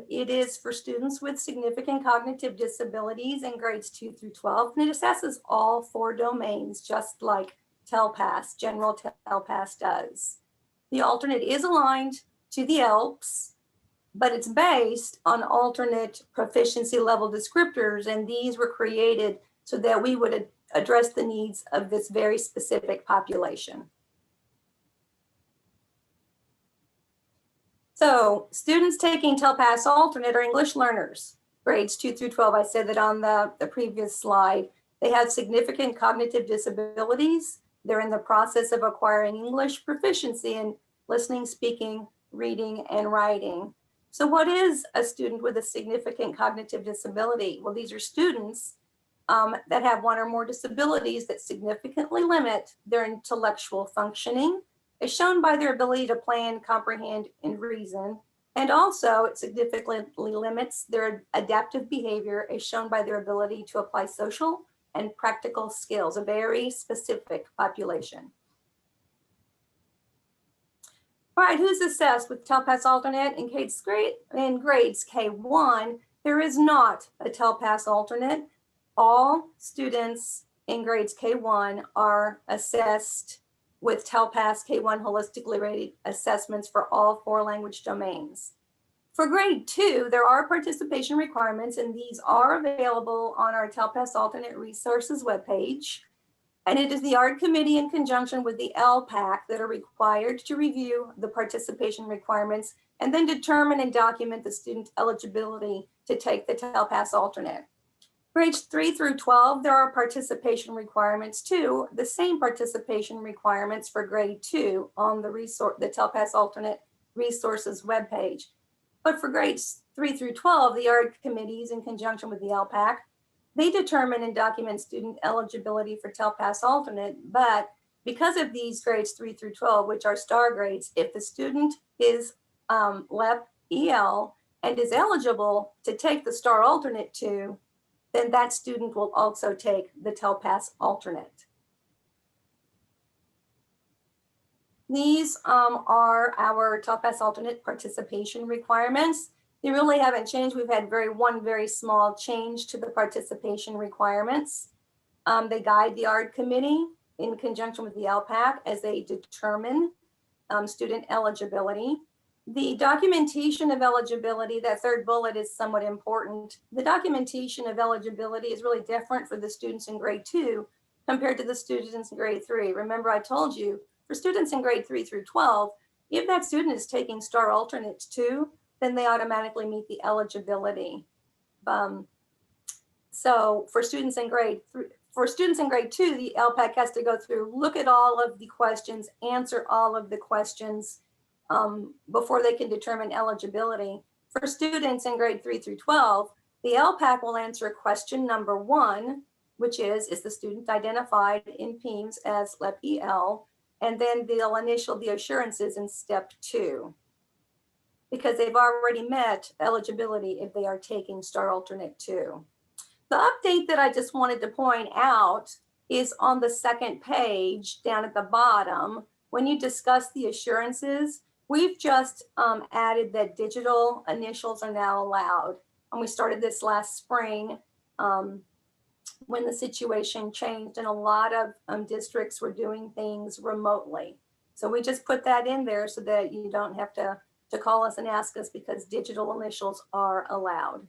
It is for students with significant cognitive disabilities in grades 2 through 12, and it assesses all 4 domains, just like TELPAS, general TELPAS does. The alternate is aligned to the ELPS, but it's based on alternate proficiency level descriptors, and these were created so that we would address the needs of this very specific population. So students taking TELPAS alternate are English learners, grades 2 through 12. I said that on the previous slide. They have significant cognitive disabilities. They're in the process of acquiring English proficiency in listening, speaking, reading, and writing. So what is a student with a significant cognitive disability? Well, these are students that have 1 or more disabilities that significantly limit their intellectual functioning, as shown by their ability to plan, comprehend, and reason. And also it significantly limits their adaptive behavior, as shown by their ability to apply social and practical skills, a very specific population. All right, who's assessed with TELPAS alternate in grades K1? There is not a TELPAS alternate. All students in grades K1 are assessed with TELPAS K1 holistically rated assessments for all 4 language domains. For grade 2, there are participation requirements, and these are available on our TELPAS alternate resources webpage. And it is the ARD committee in conjunction with the LPAC that are required to review the participation requirements and then determine and document the student eligibility to take the TELPAS alternate. Grades 3 through 12, there are participation requirements too, the same participation requirements for grade 2 on the TELPAS alternate resources webpage. But for grades 3 through 12, the ARD committees in conjunction with the LPAC, they determine and document student eligibility for TELPAS alternate. But because of these grades 3 through 12, which are star grades, if the student is LEP EL and is eligible to take the star alternate 2, then that student will also take the TELPAS alternate. These are our TELPAS alternate participation requirements. They really haven't changed. We've had one very small change to the participation requirements. They guide the ARD committee in conjunction with the LPAC as they determine student eligibility. The documentation of eligibility, that 3rd bullet, is somewhat important. The documentation of eligibility is really different for the students in grade 2 compared to the students in grade 3. Remember, I told you, for students in grade 3 through 12, if that student is taking star alternates 2, then they automatically meet the eligibility. So for students in grade 2, the LPAC has to go through, look at all of the questions, answer all of the questions before they can determine eligibility. For students in grade 3 through 12, the LPAC will answer question number 1, which is the student identified in PEIMS as LEP EL? And then they'll initial the assurances in step 2, because they've already met eligibility if they are taking star alternate 2. The update that I just wanted to point out is on the 2nd page down at the bottom. When you discuss the assurances, we've just added that digital initials are now allowed. And we started this last spring when the situation changed and a lot of districts were doing things remotely. So we just put that in there so that you don't have to call us and ask us, because digital initials are allowed.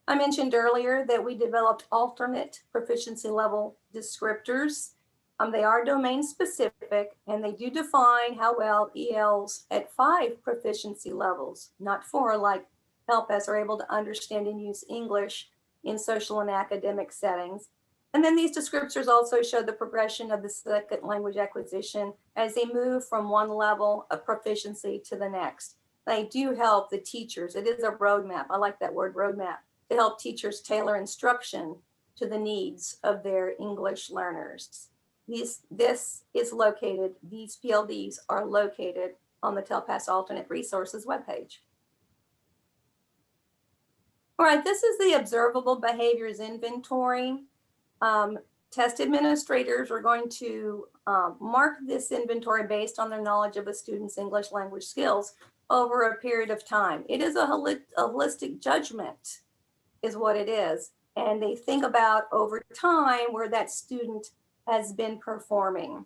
I mentioned earlier that we developed alternate proficiency level descriptors. They are domain specific and they do define how well ELs at 5 proficiency levels, not 4 like TELPAS, are able to understand and use English in social and academic settings. And then these descriptors also show the progression of the second language acquisition as they move from one level of proficiency to the next. They do help the teachers. It is a roadmap. I like that word, roadmap, to help teachers tailor instruction to the needs of their English learners. These PLDs are located on the TELPAS Alternate Resources webpage. All right, this is the observable behaviors inventory. Test administrators are going to mark this inventory based on their knowledge of a student's English language skills over a period of time. It is a holistic judgment is what it is. And they think about over time where that student has been performing,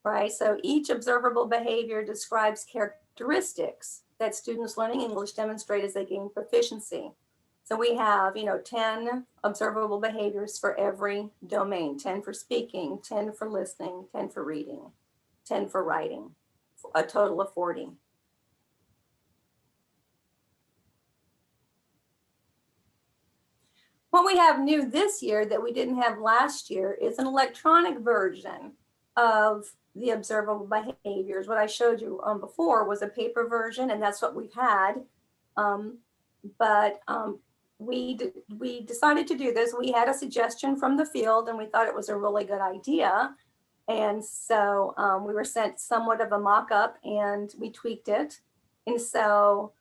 right? So each observable behavior describes characteristics that students learning English demonstrate as they gain proficiency. So we have, 10 observable behaviors for every domain, 10 for speaking, 10 for listening, 10 for reading, 10 for writing, a total of 40. What we have new this year that we didn't have last year is an electronic version of the observable behaviors. What I showed you before was a paper version, and that's what we've had. We decided to do this. We had a suggestion from the field, and we thought it was a really good idea. And so we were sent somewhat of a mock-up, and we tweaked it. And so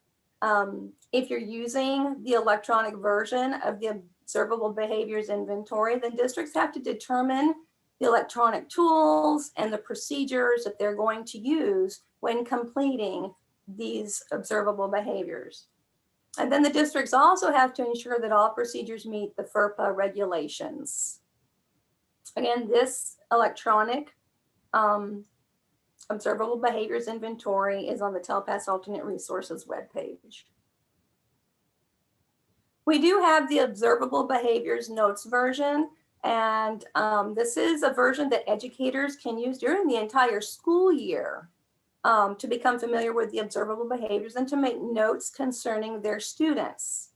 if you're using the electronic version of the observable behaviors inventory, then districts have to determine the electronic tools and the procedures that they're going to use when completing these observable behaviors. And then the districts also have to ensure that all procedures meet the FERPA regulations. Again, this electronic observable behaviors inventory is on the TELPAS Alternate Resources webpage. We do have the observable behaviors notes version, and this is a version that educators can use during the entire school year to become familiar with the observable behaviors and to make notes concerning their students.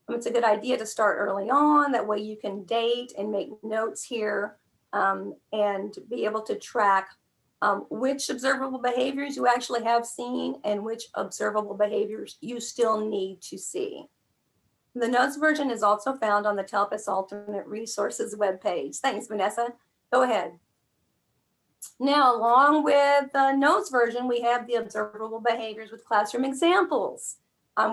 It's a good idea to start early on. That way you can date and make notes here and be able to track which observable behaviors you actually have seen and which observable behaviors you still need to see. The notes version is also found on the TELPAS Alternate Resources webpage. Thanks, Vanessa. Go ahead. Now, along with the notes version, we have the observable behaviors with classroom examples.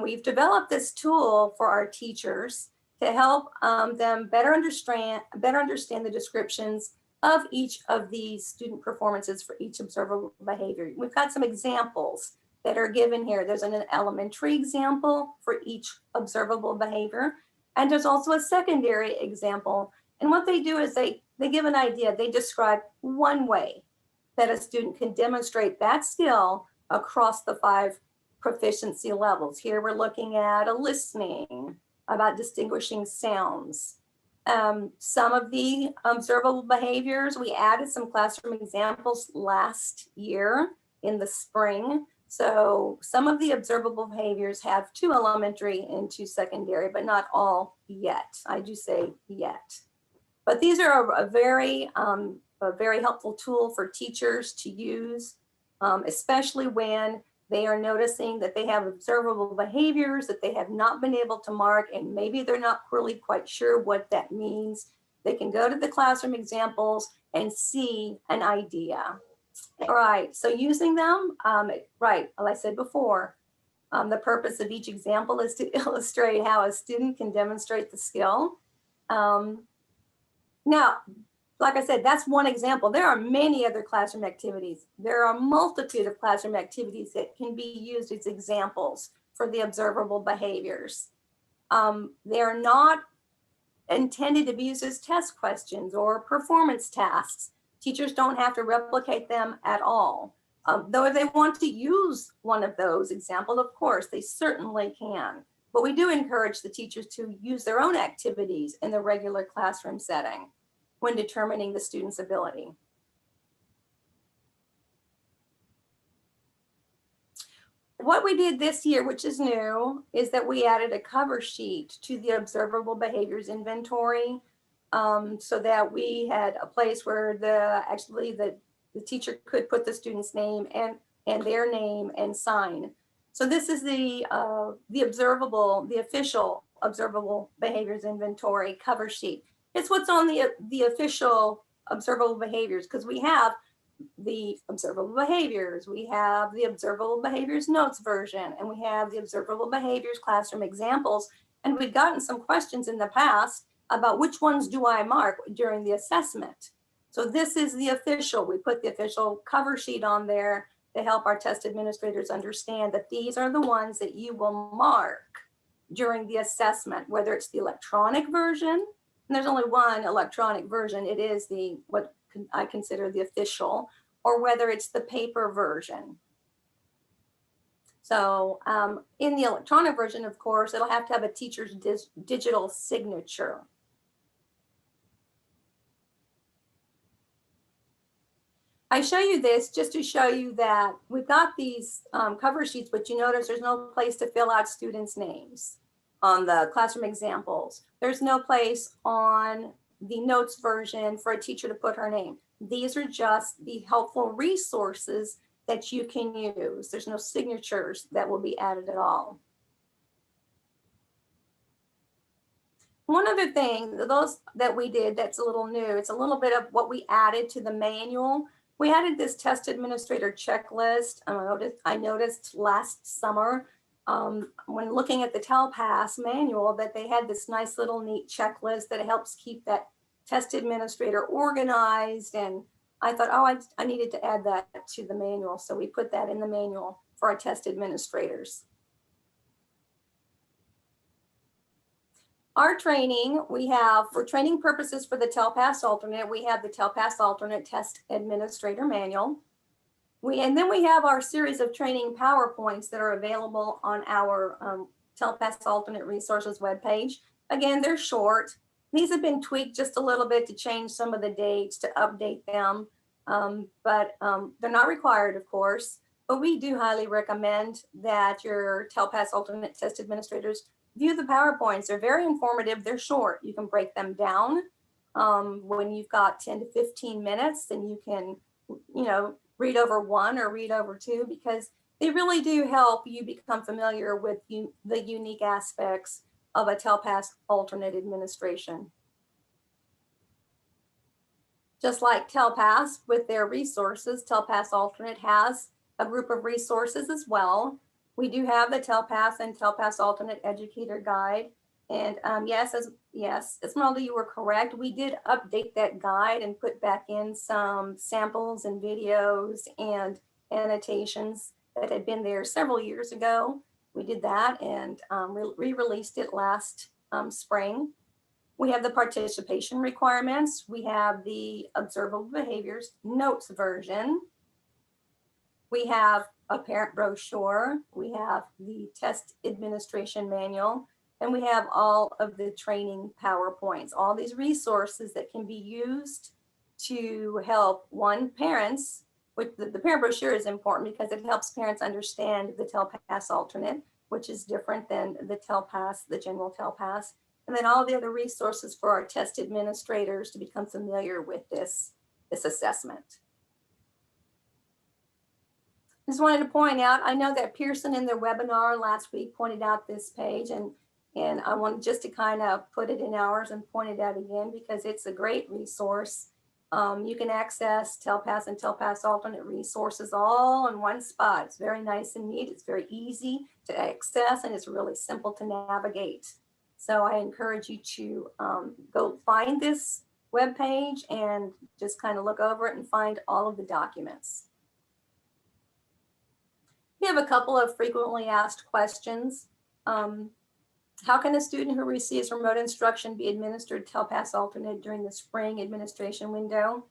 We've developed this tool for our teachers to help them better understand the descriptions of each of these student performances for each observable behavior. We've got some examples that are given here. There's an elementary example for each observable behavior, and there's also a secondary example. And what they do is they give an idea. They describe one way that a student can demonstrate that skill across the 5 proficiency levels. Here we're looking at a listening, about distinguishing sounds. Some of the observable behaviors, we added some classroom examples last year in the spring. So some of the observable behaviors have 2 elementary and 2 secondary, but not all yet. I do say yet. But these are a very helpful tool for teachers to use, especially when they are noticing that they have observable behaviors that they have not been able to mark, and maybe they're not really quite sure what that means. They can go to the classroom examples and see an idea. All right, so using them, right, like I said before, the purpose of each example is to illustrate how a student can demonstrate the skill. Now, like I said, that's one example. There are many other classroom activities. There are a multitude of classroom activities that can be used as examples for the observable behaviors. They are not intended to be used as test questions or performance tasks. Teachers don't have to replicate them at all. Though if they want to use one of those examples, of course, they certainly can. but we do encourage the teachers to use their own activities in the regular classroom setting when determining the student's ability. What we did this year, which is new, is that we added a cover sheet to the observable behaviors inventory, so that we had a place where the teacher could put the student's name and their name and sign. So this is the official observable behaviors inventory cover sheet. It's what's on the official observable behaviors, because we have the observable behaviors, we have the observable behaviors notes version, and we have the observable behaviors classroom examples. And we've gotten some questions in the past about which ones do I mark during the assessment. So this is the official. We put the official cover sheet on there to help our test administrators understand that these are the ones that you will mark during the assessment, whether it's the electronic version, and there's only one electronic version, it is what I consider the official, or whether it's the paper version. So in the electronic version, of course, it'll have to have a teacher's digital signature. I show you this just to show you that we've got these cover sheets, but you notice there's no place to fill out students' names on the classroom examples. There's no place on the notes version for a teacher to put her name. These are just the helpful resources that you can use. There's no signatures that will be added at all. One other thing, those that we did that's a little new, it's a little bit of what we added to the manual. We added this test administrator checklist. I noticed last summer when looking at the TELPAS manual that they had this nice little neat checklist that helps keep that test administrator organized. And I thought, oh, I needed to add that to the manual. So we put that in the manual for our test administrators. Our training, we have, for training purposes for the TELPAS alternate, we have the TELPAS alternate test administrator manual. And then we have our series of training PowerPoints that are available on our TELPAS alternate resources webpage. Again, they're short. These have been tweaked just a little bit to change some of the dates, to update them, but they're not required, of course. But we do highly recommend that your TELPAS alternate test administrators view the PowerPoints. They're very informative. They're short. You can break them down when you've got 10 to 15 minutes, then you can, read over one or read over two, because they really do help you become familiar with the unique aspects of a TELPAS alternate administration. Just like TELPAS with their resources, TELPAS alternate has a group of resources as well. We do have the TELPAS and TELPAS alternate educator guide. And yes, Esmeralda, you were correct. We did update that guide and put back in some samples and videos and annotations that had been there several years ago. We did that and re-released it last spring. We have the participation requirements. We have the observable behaviors notes version. We have a parent brochure. We have the test administration manual, and we have all of the training PowerPoints, all these resources that can be used to help parents. The parent brochure is important because it helps parents understand the TELPAS alternate, which is different than the TELPAS, the general TELPAS, and then all the other resources for our test administrators to become familiar with this assessment. Just wanted to point out, I know that Pearson in their webinar last week pointed out this page, and I wanted just to kind of put it in ours and point it out again because it's a great resource. You can access TELPAS and TELPAS alternate resources all in one spot. It's very nice and neat. It's very easy to access, and it's really simple to navigate. So I encourage you to go find this webpage and just kind of look over it and find all of the documents. We have a couple of frequently asked questions. How can a student who receives remote instruction be administered TELPAS alternate during the spring administration window?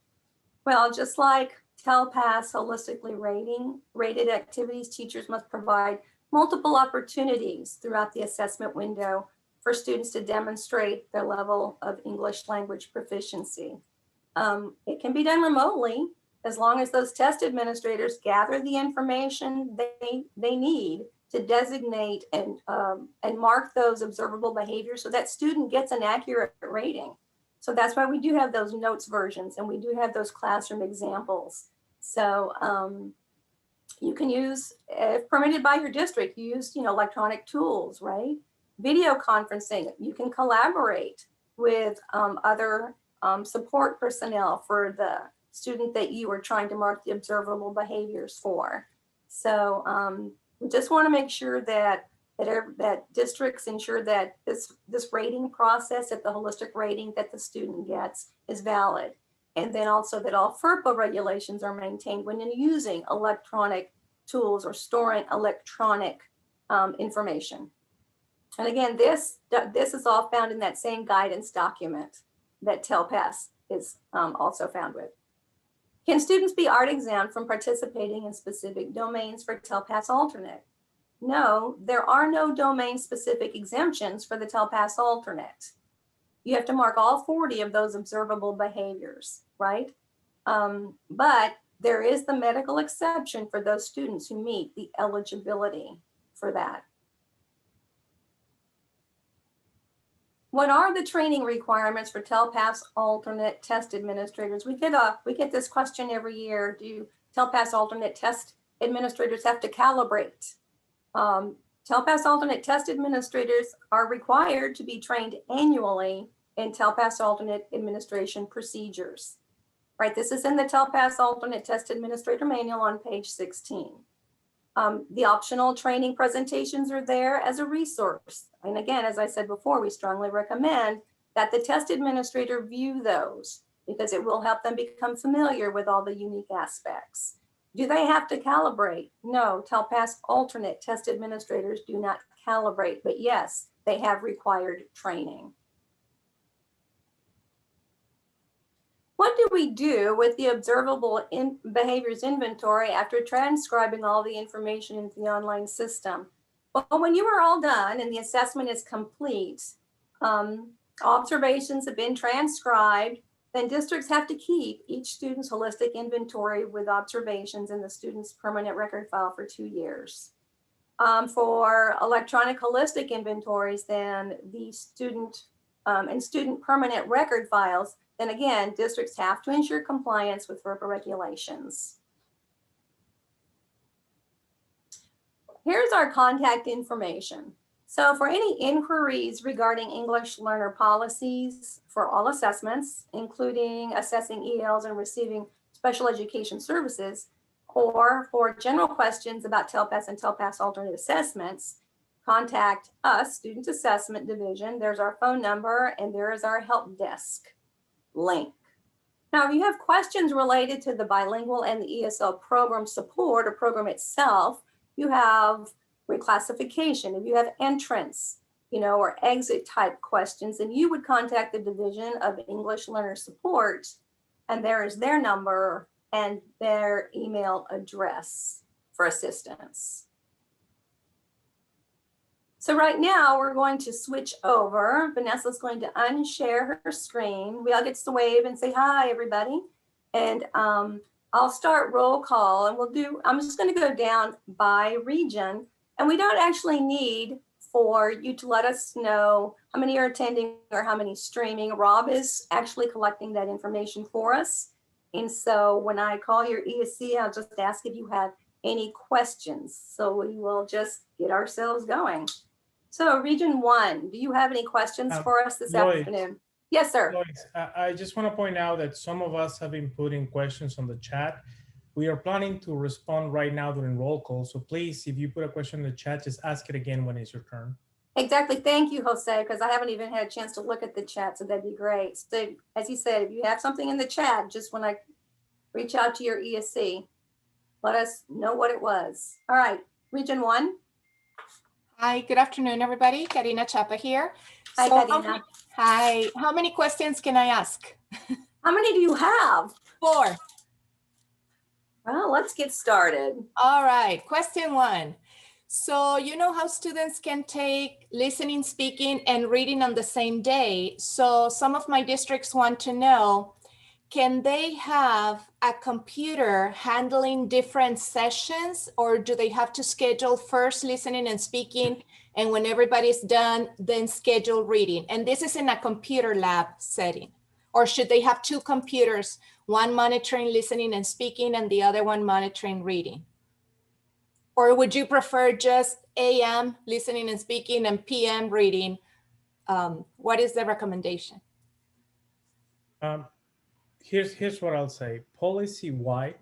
Well, just like TELPAS holistically rated activities, teachers must provide multiple opportunities throughout the assessment window for students to demonstrate their level of English language proficiency. It can be done remotely as long as those test administrators gather the information they need to designate and mark those observable behaviors so that student gets an accurate rating. So that's why we do have those notes versions and we do have those classroom examples. So you can use, if permitted by your district, use electronic tools, right? Video conferencing, you can collaborate with other support personnel for the student that you are trying to mark the observable behaviors for. So we just want to make sure that districts ensure that this rating process, that the holistic rating that the student gets is valid. And then also that all FERPA regulations are maintained when you're using electronic tools or storing electronic information. And again, this is all found in that same guidance document that TELPAS is also found with. Can students be art exempt from participating in specific domains for TELPAS alternate? No, there are no domain-specific exemptions for the TELPAS alternate. You have to mark all 40 of those observable behaviors, right? But there is the medical exception for those students who meet the eligibility for that. What are the training requirements for TELPAS alternate test administrators? We get this question every year. Do TELPAS alternate test administrators have to calibrate? TELPAS alternate test administrators are required to be trained annually in TELPAS alternate administration procedures. Right, this is in the TELPAS alternate test administrator manual on page 16. The optional training presentations are there as a resource. And again, as I said before, we strongly recommend that the test administrator view those because it will help them become familiar with all the unique aspects. Do they have to calibrate? No, TELPAS alternate test administrators do not calibrate, but yes, they have required training. What do we do with the observable behaviors inventory after transcribing all the information into the online system? Well, when you are all done and the assessment is complete, observations have been transcribed, then districts have to keep each student's holistic inventory with observations in the student's permanent record file for 2 years. For electronic holistic inventories, then the student and student permanent record files, then again, districts have to ensure compliance with FERPA regulations. Here's our contact information. So for any inquiries regarding English learner policies for all assessments, including assessing ELs and receiving special education services, or for general questions about TELPAS and TELPAS alternate assessments, contact us, Student Assessment Division. There's our phone number and there is our help desk link. Now, if you have questions related to the bilingual and the ESL program support or program itself, you have reclassification, if you have entrance, or exit type questions, then you would contact the Division of English Learner Support, and there is their number and their email address for assistance. So right now we're going to switch over. Vanessa's going to unshare her screen. We all get to wave and say hi, everybody. And I'll start roll call and I'm just going to go down by region. And we don't actually need for you to let us know how many are attending or how many streaming. Rob is actually collecting that information for us. And so when I call your ESC, I'll just ask if you have any questions. So we will just get ourselves going. So Region 1, do you have any questions for us this afternoon? Yes, sir. Lois, I just want to point out that some of us have been putting questions on the chat. We are planning to respond right now during roll call. So please, if you put a question in the chat, just ask it again when it's your turn. Exactly. Thank you, Jose, because I haven't even had a chance to look at the chat, so that'd be great. So as you said, if you have something in the chat, just when I reach out to your ESC, let us know what it was. All right, Region 1. Hi, good afternoon, everybody. Karina Chapa here. Hi, Karina. Hi, how many questions can I ask? How many do you have? 4. Well, let's get started. All right, question 1. So you know how students can take listening, speaking, and reading on the same day. So some of my districts want to know, can they have a computer handling different sessions, or do they have to schedule first listening and speaking, and when everybody's done, then schedule reading? And this is in a computer lab setting. Or should they have two computers, one monitoring listening and speaking and the other one monitoring reading? Or would you prefer just AM listening and speaking and PM reading? What is the recommendation? Here's what I'll say. Policy-wide,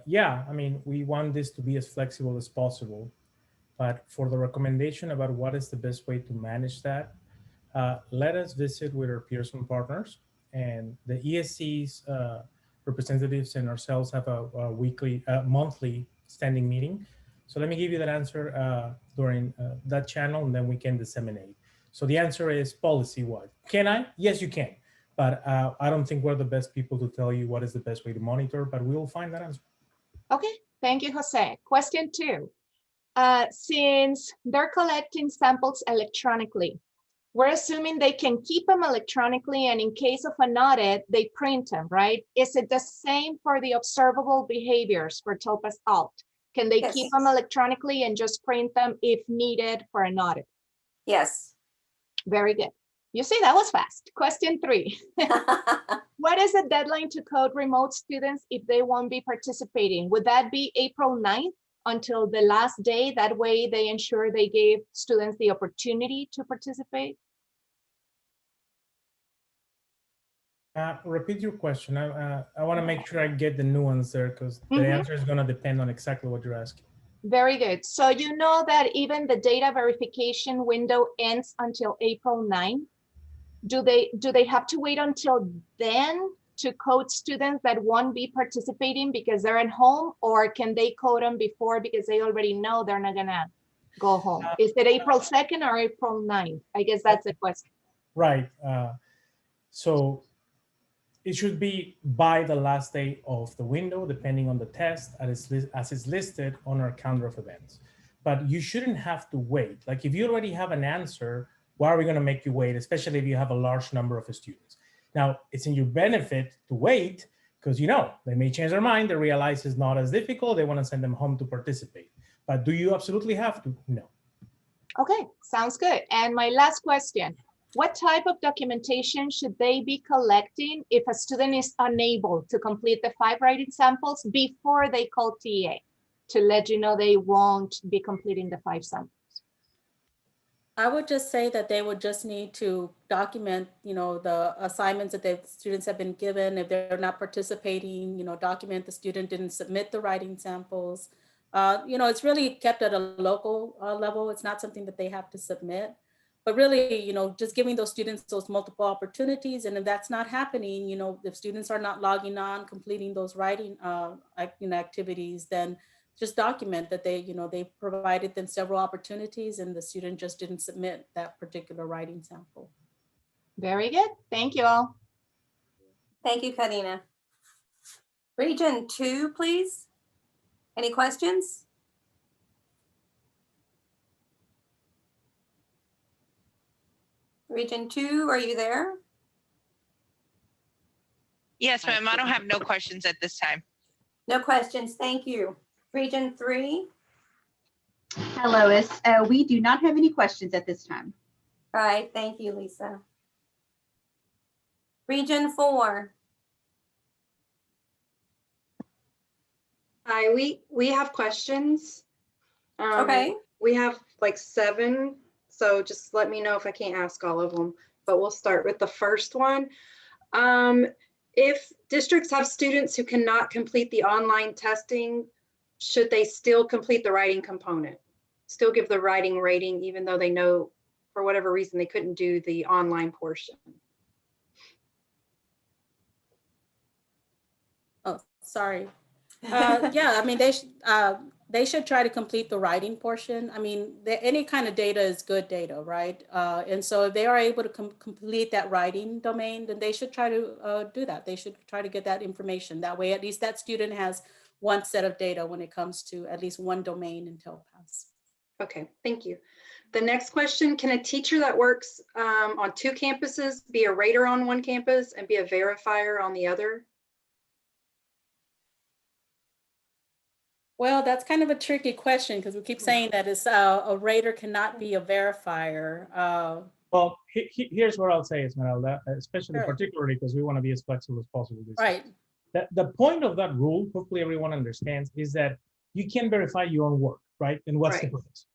yeah, I mean, we want this to be as flexible as possible, but for the recommendation about what is the best way to manage that, let us visit with our Pearson partners, and the ESC's representatives and ourselves have a monthly standing meeting. So let me give you that answer during that channel, and then we can disseminate. So the answer is policy-wide. Can I? Yes, you can. But I don't think we're the best people to tell you what is the best way to monitor, but we will find that answer. Okay, thank you, Jose. Question 2. Since they're collecting samples electronically, we're assuming they can keep them electronically, and in case of an audit, they print them, right? Is it the same for the observable behaviors for TELPAS Alt? Can they Yes. keep them electronically and just print them if needed for an audit? Yes. Very good. You see, that was fast. Question 3. What is the deadline to code remote students if they won't be participating? Would that be April 9th until the last day? That way they ensure they gave students the opportunity to participate? Repeat your question. I want to make sure I get the nuance there, because the answer is going to depend on exactly what you're asking. Very good. So you know that even the data verification window ends until April 9. Do they have to wait until then to code students that won't be participating because they're at home, or can they code them before because they already know they're not gonna go home? Is it April 2nd or April 9th? I guess that's the question. Right. So it should be by the last day of the window, depending on the test as is listed on our calendar of events. But you shouldn't have to wait. Like if you already have an answer, why are we going to make you wait, especially if you have a large number of students? Now, it's in your benefit to wait because, you know, they may change their mind. They realize it's not as difficult. They want to send them home to participate. But do you absolutely have to? No. Okay, sounds good. And my last question, what type of documentation should they be collecting if a student is unable to complete the 5 writing samples before they call TEA to let you know they won't be completing the 5 samples? I would just say that they would just need to document, you know, the assignments that the students have been given. If they're not participating, you know, document the student didn't submit the writing samples. You know, it's really kept at a local level. It's not something that they have to submit. But really, you know, just giving those students those multiple opportunities. And if that's not happening, you know, if students are not logging on, completing those writing activities, then just document that they, you know, they provided them several opportunities and the student just didn't submit that particular writing sample. Very good. Thank you all. Thank you, Karina. Region 2, please. Any questions? Region 2, are you there? Yes, ma'am. I don't have no questions at this time. No questions. Thank you. Region 3. Hi, Lois. We do not have any questions at this time. All right. Thank you, Lisa. Region 4. Hi, we have questions. Okay. We have like 7, so just let me know if I can't ask all of them, but we'll start with the first one. If districts have students who cannot complete the online testing, should they still complete the writing component? Still give the writing rating, even though they know for whatever reason they couldn't do the online portion? Oh, sorry. Yeah, I mean, they should try to complete the writing portion. I mean, any kind of data is good data, right? And so if they are able to complete that writing domain, then they should try to do that. They should try to get that information. That way, at least that student has one set of data when it comes to at least one domain in TELPAS. Okay, thank you. The next question, can a teacher that works on 2 campuses be a rater on one campus and be a verifier on the other? Well, that's kind of a tricky question because we keep saying that it's a rater cannot be a verifier. Well, here's what I'll say, Esmeralda, especially Sure. particularly because we want to be as flexible as possible. This Right. The point of that rule, hopefully everyone understands, is that you can verify your own work, right? And what's the Right. purpose?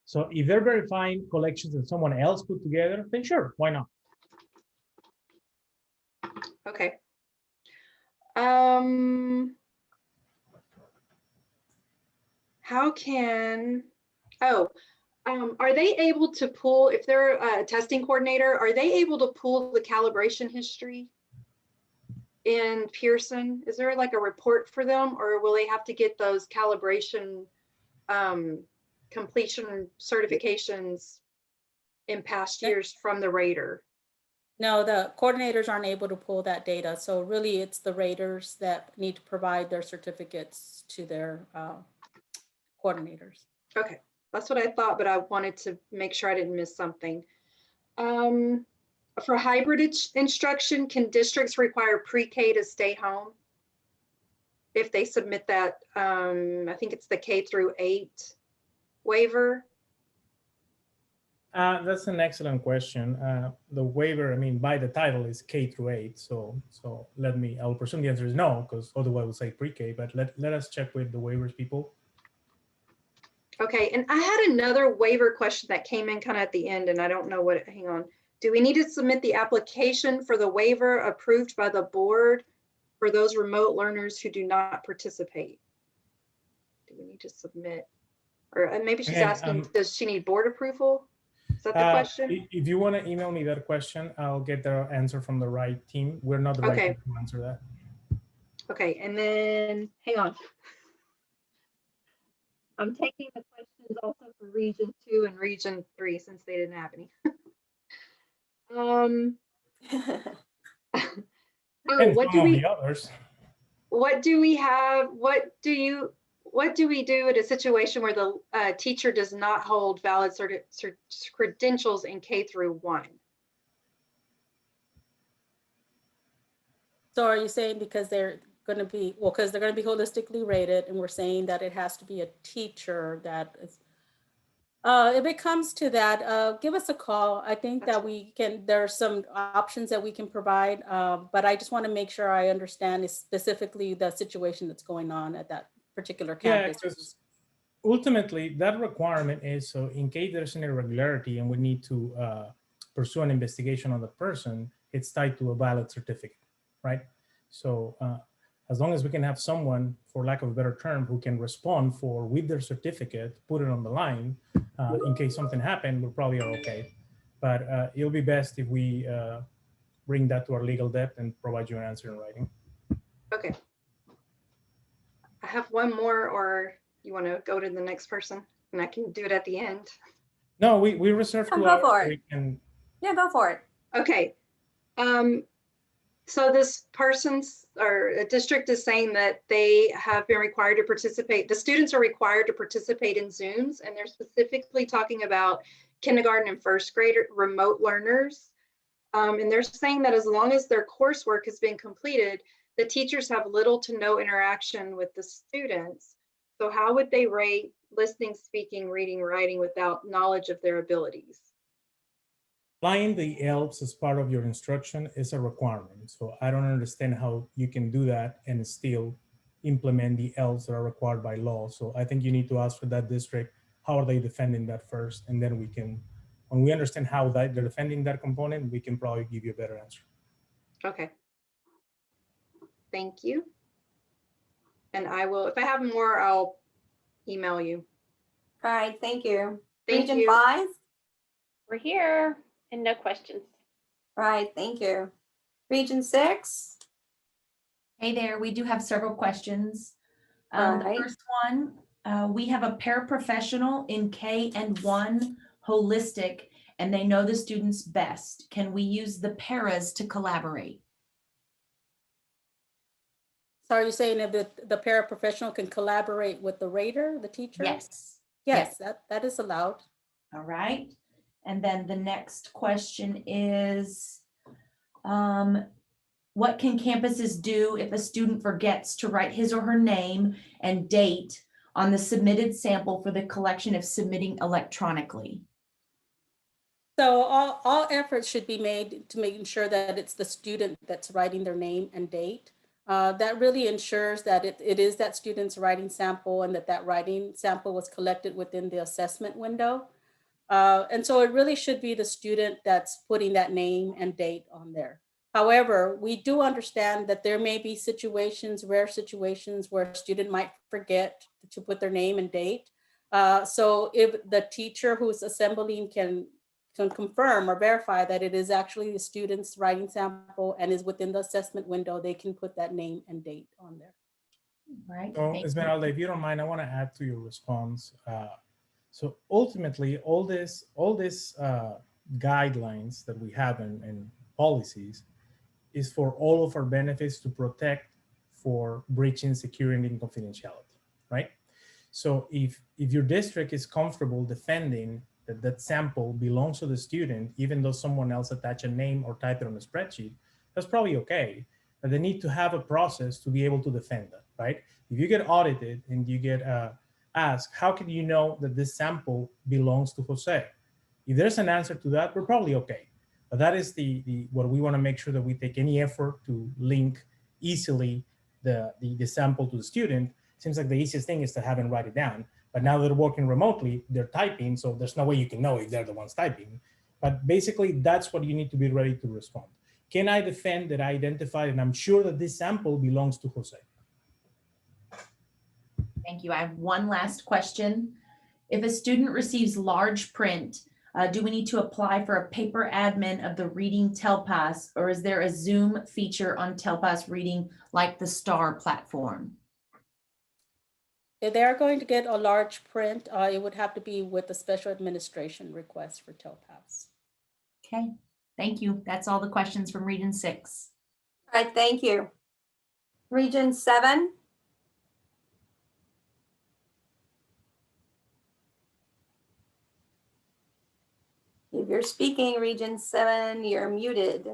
So if they're verifying collections that someone else put together, then sure, why not? Okay. How can, are they able to pull, if they're a testing coordinator, are they able to pull the calibration history in Pearson? Is there like a report for them, or will they have to get those calibration completion certifications in past years from the rater? No, the coordinators aren't able to pull that data. So really it's the raters that need to provide their certificates to their coordinators. Okay, that's what I thought, but I wanted to make sure I didn't miss something. For hybrid instruction, can districts require pre-K to stay home? If they submit that, I think it's the K-8 waiver. That's an excellent question. The waiver, I mean, by the title is K-8. So I'll presume the answer is no, because otherwise we'll say pre-K, but let us check with the waivers people. Okay, and I had another waiver question that came in kind of at the end, and I don't know what, hang on. Do we need to submit the application for the waiver approved by the board for those remote learners who do not participate? Do we need to submit? Or maybe she's asking, does she need board approval? Is that the question? If you want to email me that question, I'll get the answer from the right team. We're not the right team to answer that. Okay, and then hang on. I'm taking the questions also for Region 2 and Region 3 since they didn't have any. What do we have? What do we do in a situation where the teacher does not hold valid credentials in K-1? So are you saying because they're going to be, well, because they're going to be holistically rated, and we're saying that it has to be a teacher that is, if it comes to that, give us a call. I think that we can, there are some options that we can provide, but I just want to make sure I understand specifically the situation that's going on at that particular campus. Yeah, ultimately, that requirement is so in case there's an irregularity and we need to pursue an investigation on the person, it's tied to a valid certificate, right? So as long as we can have someone, for lack of a better term, who can respond with their certificate, put it on the line, in case something happened, we probably are okay. But it'll be best if we bring that to our legal depth and provide you an answer in writing. Okay. I have one more, or you want to go to the next person and I can do it at the end? No, we reserve 2 hours. Go for it. Yeah, go for it. Okay. So this person's or a district is saying that they have been required to participate. The students are required to participate in Zooms, and they're specifically talking about kindergarten and first grade remote learners. And they're saying that as long as their coursework has been completed, the teachers have little to no interaction with the students. So how would they rate listening, speaking, reading, writing without knowledge of their abilities? Applying the ELPs as part of your instruction is a requirement. So I don't understand how you can do that and still implement the ELPs that are required by law. So I think you need to ask for that district, how are they defending that first? And then we can, when we understand how they're defending that component, we can probably give you a better answer. Okay. Thank you. And I will, if I have more, I'll email you. All right, thank you. Thank Region you. 5? We're here and no questions. All right, thank you. Region 6? Hey there, we do have several questions. All The right. first one, we have a paraprofessional in K-1 holistic, and they know the students best. Can we use the paras to collaborate? So are you saying that the paraprofessional can collaborate with the rater, the teacher? Yes. Yes, that is allowed. All right. And then the next question is, what can campuses do if a student forgets to write his or her name and date on the submitted sample for the collection if submitting electronically? So all efforts should be made to making sure that it's the student that's writing their name and date. That really ensures that it is that student's writing sample and that writing sample was collected within the assessment window. And so it really should be the student that's putting that name and date on there. However, we do understand that there may be situations, rare situations, where a student might forget to put their name and date. So if the teacher who's assembling can confirm or verify that it is actually the student's writing sample and is within the assessment window, they can put that name and date on there. Right. So Esmeralda, if you don't mind, I want to add to your response. So ultimately, all this guidelines that we have and policies is for all of our benefits to protect for breaching security and confidentiality, right? So if your district is comfortable defending that sample belongs to the student, even though someone else attach a name or type it on a spreadsheet, that's probably okay. But they need to have a process to be able to defend that, right? If you get audited and you get asked, how can you know that this sample belongs to Jose? If there's an answer to that, we're probably okay. But that is what we want to make sure that we take any effort to link easily the sample to the student. Seems like the easiest thing is to have them write it down. But now they're working remotely, they're typing, so there's no way you can know if they're the ones typing. But basically, that's what you need to be ready to respond. Can I defend that I identified and I'm sure that this sample belongs to Jose? Thank you. I have one last question. If a student receives large print, do we need to apply for a paper admin of the reading TELPAS, or is there a Zoom feature on TELPAS reading like the STAR platform? If they're going to get a large print, it would have to be with a special administration request for TELPAS. Okay, thank you. That's all the questions from Region 6. All right, thank you. Region 7. If you're speaking, Region 7, you're muted.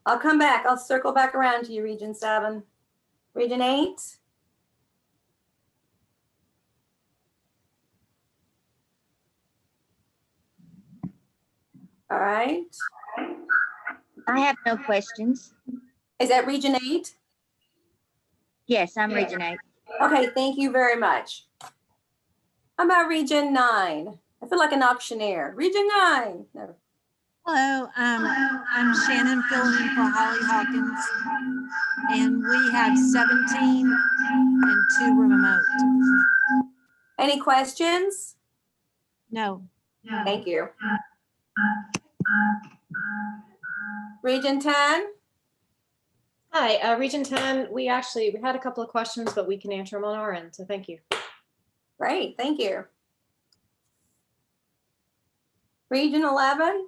I'll come back. I'll circle back around to you, Region 7. Region 8. All right. I have no questions. Is that Region 8? Yes, I'm Region 8. Okay, thank you very much. How about Region 9? I feel like an auctioneer. Region 9. No. Hello, I'm Shannon filling in for Holly Hawkins, and we have 17 and 2 remote. Any questions? No. Thank you. Region 10? Hi, Region 10, we had a couple of questions, but we can answer them on our end, so thank you. Great, thank you. Region 11?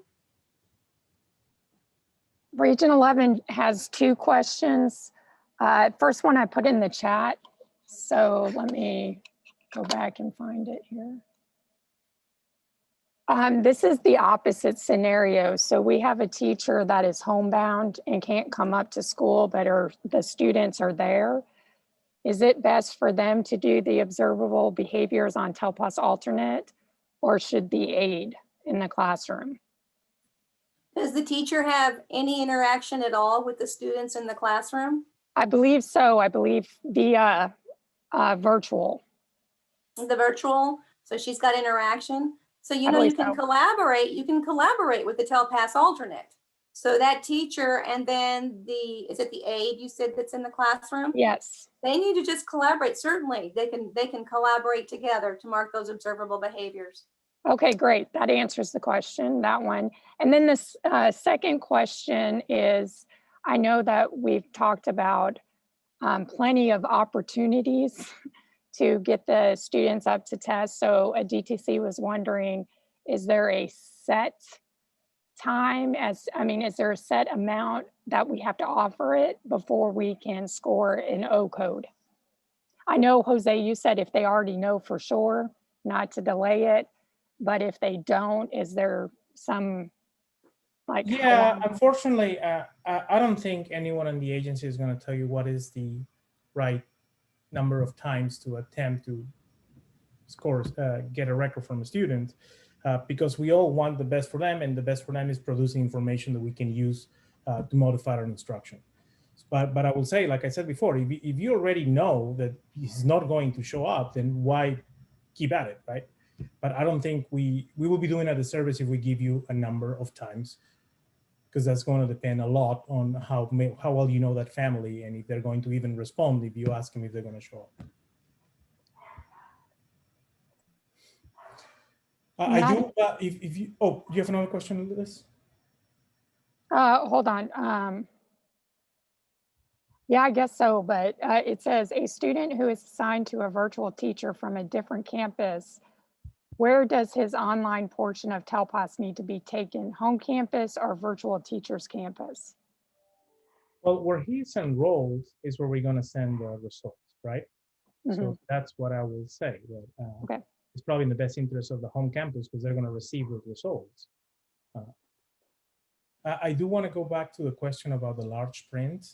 Region 11 has 2 questions. First one I put in the chat, so let me go back and find it here. This is the opposite scenario. So we have a teacher that is homebound and can't come up to school, but the students are there. Is it best for them to do the observable behaviors on TELPAS alternate, or should the aide in the classroom? Does the teacher have any interaction at all with the students in the classroom? I believe so. I believe via virtual. The virtual, so she's got interaction. So you know you can collaborate. You can collaborate with the TELPAS alternate. So that teacher and then is it the aide you said that's in the classroom? Yes. They need to just collaborate. Certainly, they can collaborate together to mark those observable behaviors. Okay, great. That answers the question, that one. And then this second question is, I know that we've talked about plenty of opportunities to get the students up to test. So a DTC was wondering, is there a set time is there a set amount that we have to offer it before we can score an O code. I know, Jose, you said if they already know for sure, not to delay it, but if they don't, is there some like? Yeah, unfortunately, I don't think anyone in the agency is going to tell you what is the right number of times to attempt to score, get a record from a student, because we all want the best for them, and the best for them is producing information that we can use to modify our instruction. But I will say, like I said before, if you already know that he's not going to show up, then why keep at it, right? But I don't think we will be doing a disservice if we give you a number of times, because that's going to depend a lot on how well you know that family and if they're going to even respond if you ask them if they're going to show up. I do. If you, oh, do you have another question on this? Hold on. Yeah, I guess so, but it says a student who is assigned to a virtual teacher from a different campus, where does his online portion of TELPAS need to be taken? Home campus or virtual teacher's campus? Well, where he's enrolled is where we're going to send the results, right? So that's what I will say. That, okay. It's probably in the best interest of the home campus because they're going to receive those results. I do want to go back to the question about the large print,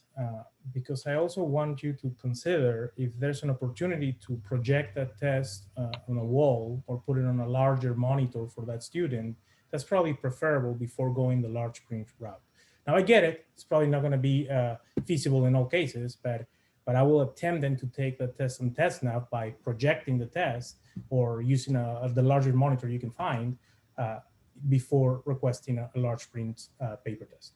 because I also want you to consider if there's an opportunity to project that test on a wall or put it on a larger monitor for that student. That's probably preferable before going the large print route. Now I get it, it's probably not going to be feasible in all cases, but I will attempt then to take the test on TestNav by projecting the test or using the larger monitor you can find before requesting a large print paper test.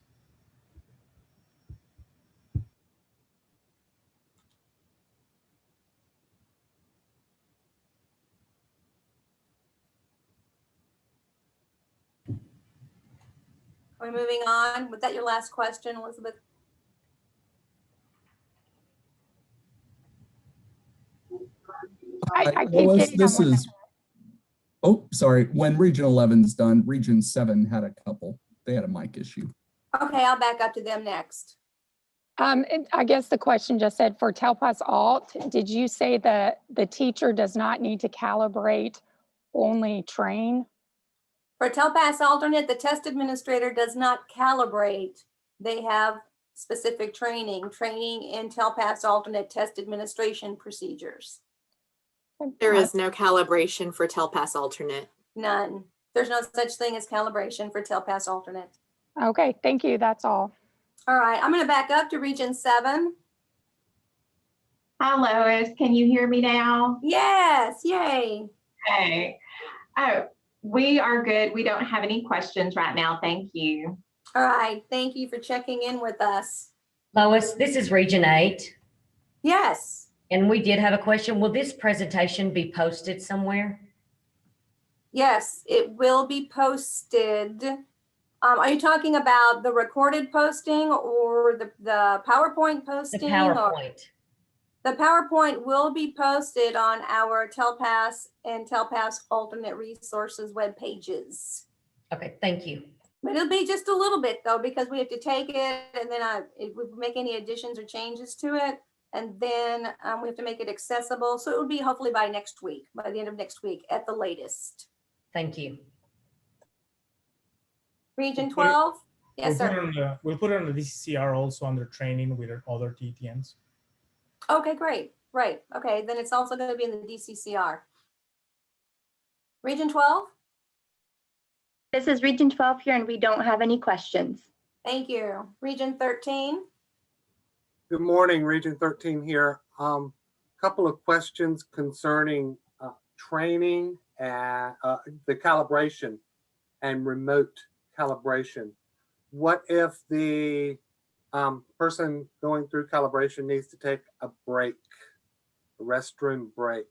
Are we moving on? Was that your last question, Elizabeth? I keep Lois, getting this is, oh, sorry. When Region 11's done, Region 7 had a couple. They had a mic issue. Okay, I'll back up to them next. I guess the question just said for TELPAS Alt, did you say that the teacher does not need to calibrate, only train? For TELPAS alternate, the test administrator does not calibrate. They have specific training in TELPAS alternate test administration procedures. There is no calibration for TELPAS alternate. None. There's no such thing as calibration for TELPAS alternate. Okay, thank you. That's all. All right, I'm going to back up to Region 7. Hi, Lois. Can you hear me now? Yes, yay. Hey. Oh, we are good. We don't have any questions right now. Thank you. All right, thank you for checking in with us. Lois, this is Region 8. Yes. And we did have a question. Will this presentation be posted somewhere? Yes, it will be posted. Are you talking about the recorded posting or the PowerPoint posting? The PowerPoint. The PowerPoint will be posted on our TELPAS and TELPAS alternate resources web pages. Okay, thank you. But it'll be just a little bit though, because we have to take it and then if we make any additions or changes to it, and then we have to make it accessible. So it will be hopefully by next week, by the end of next week at the latest. Thank you. Region 12? Yes, sir. We'll put it on the DCCR also under training with other TTNs. Okay, great. Right. Okay, then it's also going to be in the DCCR. Region 12? This is Region 12 here, and we don't have any questions. Thank you. Region 13? Good morning, Region 13 here. Couple of questions concerning training and the calibration and remote calibration. What if the person going through calibration needs to take a break, a restroom break?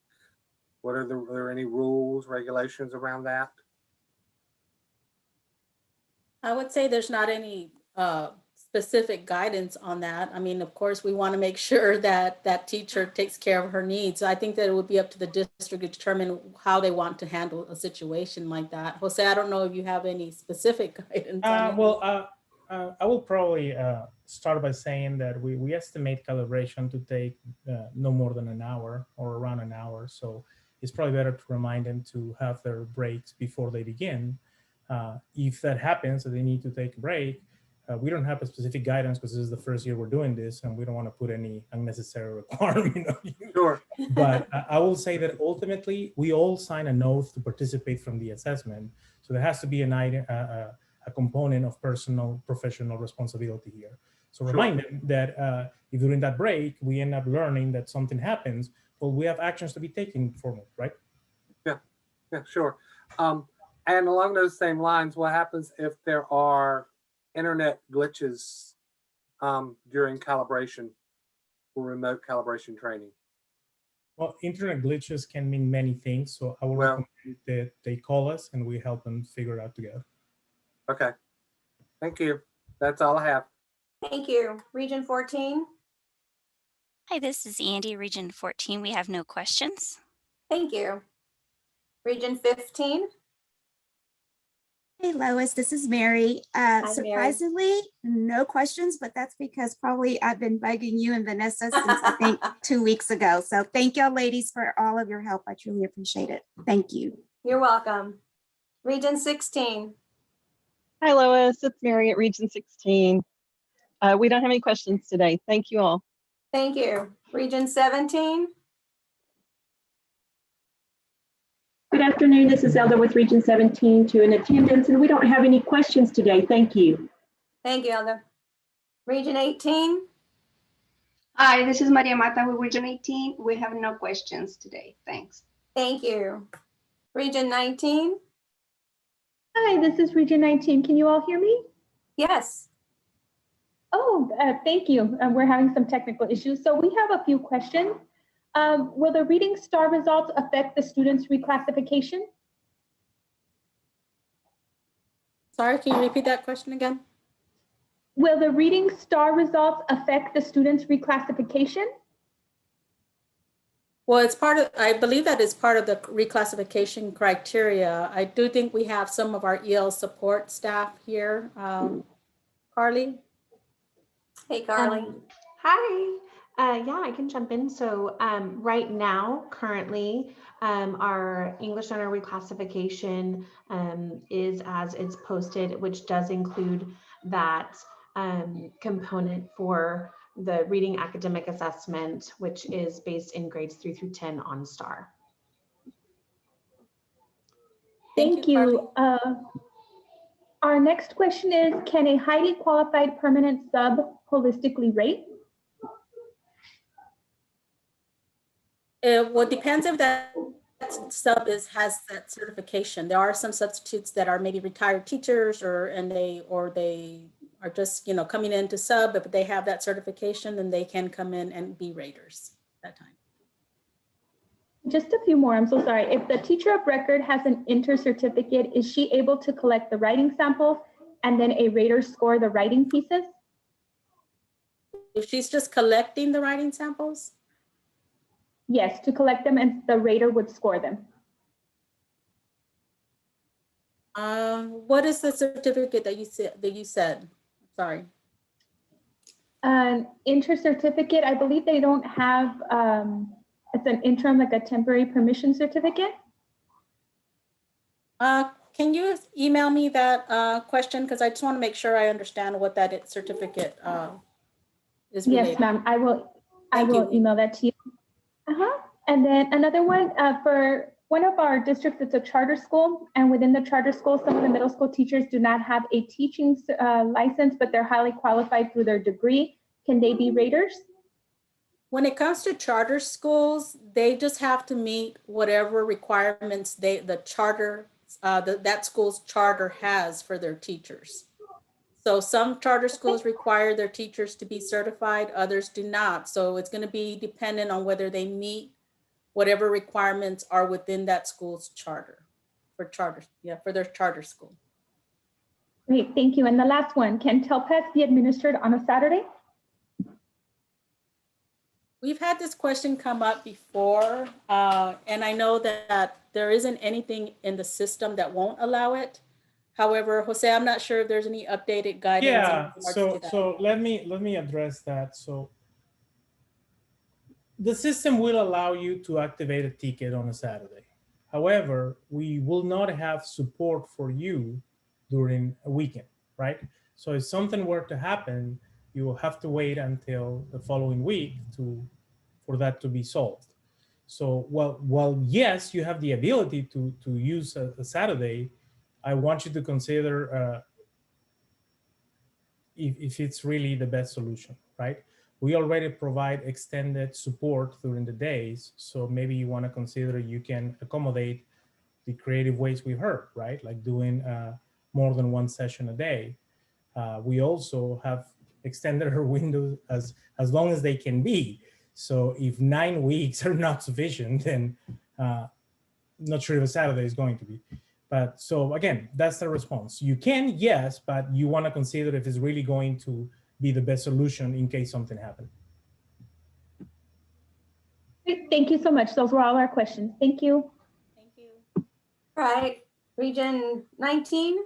Are there any rules, regulations around that? I would say there's not any specific guidance on that. I mean, of course, we want to make sure that that teacher takes care of her needs. I think that it would be up to the district to determine how they want to handle a situation like that. Jose, I don't know if you have any specific guidance on it. Well, I will probably start by saying that we estimate calibration to take no more than an hour or around an hour. So it's probably better to remind them to have their breaks before they begin. If that happens, that they need to take a break, we don't have a specific guidance because this is the first year we're doing this and we don't want to put any unnecessary requirement on you. Sure. But I will say that ultimately we all sign an oath to participate from the assessment. So there has to be a component of personal professional responsibility here. So remind them that if during that break we end up learning that something happens, well, we have actions to be taken from it, right? Yeah, sure. And along those same lines, what happens if there are internet glitches during calibration or remote calibration training? Well, internet glitches can mean many things. So I will recommend that they call us and we help them figure it out together. Okay. Thank you. That's all I have. Thank you. Region 14. Hi, this is Andy, Region 14. We have no questions. Thank you. Region 15. Hey Lois, this is Mary. Mary. Surprisingly, no questions, but that's because probably I've been bugging you and Vanessa since I think 2 weeks ago. So thank y'all ladies for all of your help. I truly appreciate it. Thank you. You're welcome. Region 16. Hi Lois, it's Mary at Region 16. We don't have any questions today. Thank you all. Thank you. Region 17. Good afternoon. This is Elda with Region 17 in attendance, and we don't have any questions today. Thank you. Thank you, Elda. Region 18. Hi, this is Maria Mata with Region 18. We have no questions today. Thanks. Thank you. Region 19. Hi, this is Region 19. Can you all hear me? Yes. Oh, thank you. We're having some technical issues. So we have a few questions. Will the reading star results affect the students' reclassification? Sorry, can you repeat that question again? Will the reading star results affect the students' reclassification? Well, it's part of, I believe that is part of the reclassification criteria. I do think we have some of our EL support staff here. Carly? Hey, Carly. Hi. Yeah, I can jump in. So right now, currently, our English learner reclassification is as it's posted, which does include that component for the reading academic assessment, which is based in grades 3 through 10 on STAR. Thank you. Our next question is, can a highly qualified permanent sub holistically rate? Well, it depends if that sub has that certification. There are some substitutes that are maybe retired teachers or they are just coming in to sub. If they have that certification, then they can come in and be raters at that time. Just a few more, I'm so sorry. If the teacher of record has an inter certificate, is she able to collect the writing samples and then a rater score the writing pieces? If she's just collecting the writing samples? Yes, to collect them and the rater would score them. What is the certificate that you said? Sorry. Inter certificate, I believe they don't have, it's an interim, like a temporary permission certificate. Can you email me that question? Because I just want to make sure I understand what that certificate is related. Yes, ma'am. I will email that to you. And then another one for one of our districts, it's a charter school, and within the charter school, some of the middle school teachers do not have a teaching license, but they're highly qualified through their degree. Can they be raters? When it comes to charter schools, they just have to meet whatever requirements the charter, that school's charter has for their teachers. So some charter schools require their teachers to be certified, others do not. So it's going to be dependent on whether they meet whatever requirements are within that school's charter for their charter school. Great, thank you. And the last one, can TELPAS be administered on a Saturday? We've had this question come up before, and I know that there isn't anything in the system that won't allow it. However, Jose, I'm not sure if there's any updated guidance. Yeah, in regards to that. so let me address that. So the system will allow you to activate a ticket on a Saturday. However, we will not have support for you during a weekend, right? So if something were to happen, you will have to wait until the following week for that to be solved. So while yes, you have the ability to use a Saturday, I want you to consider if it's really the best solution, right? We already provide extended support during the days, so maybe you want to consider you can accommodate the creative ways we heard, right? Like doing more than one session a day. We also have extended our windows as long as they can be. So if 9 weeks are not sufficient, then not sure if a Saturday is going to be. But so again, that's the response. You can, yes, but you want to consider if it's really going to be the best solution in case something happened. Thank you so much. Those were all our questions. Thank you. Thank you. Right, Region 19?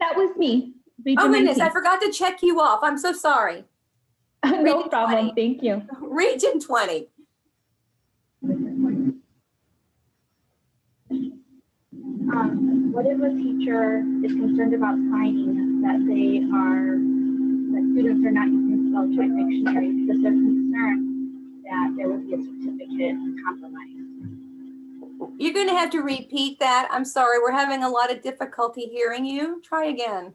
That was me. Region Oh goodness, 19. I forgot to check you off. I'm so sorry. No Region problem. 20. Thank you. Region 20. What if a teacher is concerned about signing that that students are not using spell check dictionary because they're concerned that there would be a certificate compromised? You're going to have to repeat that. I'm sorry, we're having a lot of difficulty hearing you. Try again.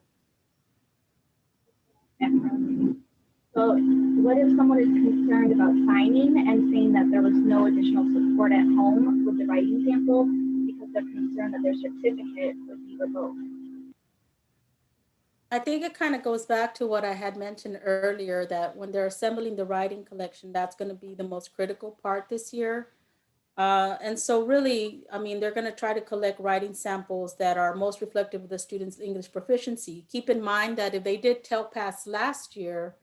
So what if someone is concerned about signing and saying that there was no additional support at home with the writing sample because they're concerned that their certificate would be revoked? I think it kind of goes back to what I had mentioned earlier, that when they're assembling the writing collection, that's going to be the most critical part this year. And so really, I mean, they're going to try to collect writing samples that are most reflective of the student's English proficiency. Keep in mind that if they did TELPAS last year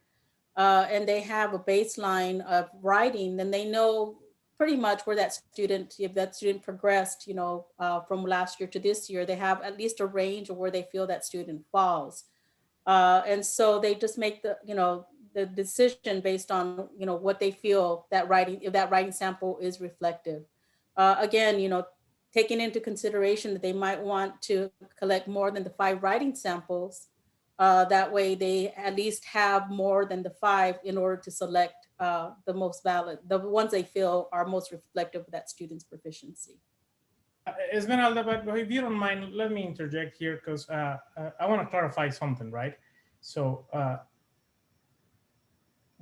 and they have a baseline of writing, then they know pretty much where that student, if that student progressed, you know, from last year to this year, they have at least a range of where they feel that student falls. And so they just make the, you know, the decision based on, you know, what they feel that writing, if that writing sample is reflective. Again, you know, taking into consideration that they might want to collect more than the 5 writing samples. That way they at least have more than the 5 in order to select the most valid, the ones they feel are most reflective of that student's proficiency. Esmeralda, but if you don't mind, let me interject here because I want to clarify something, right? So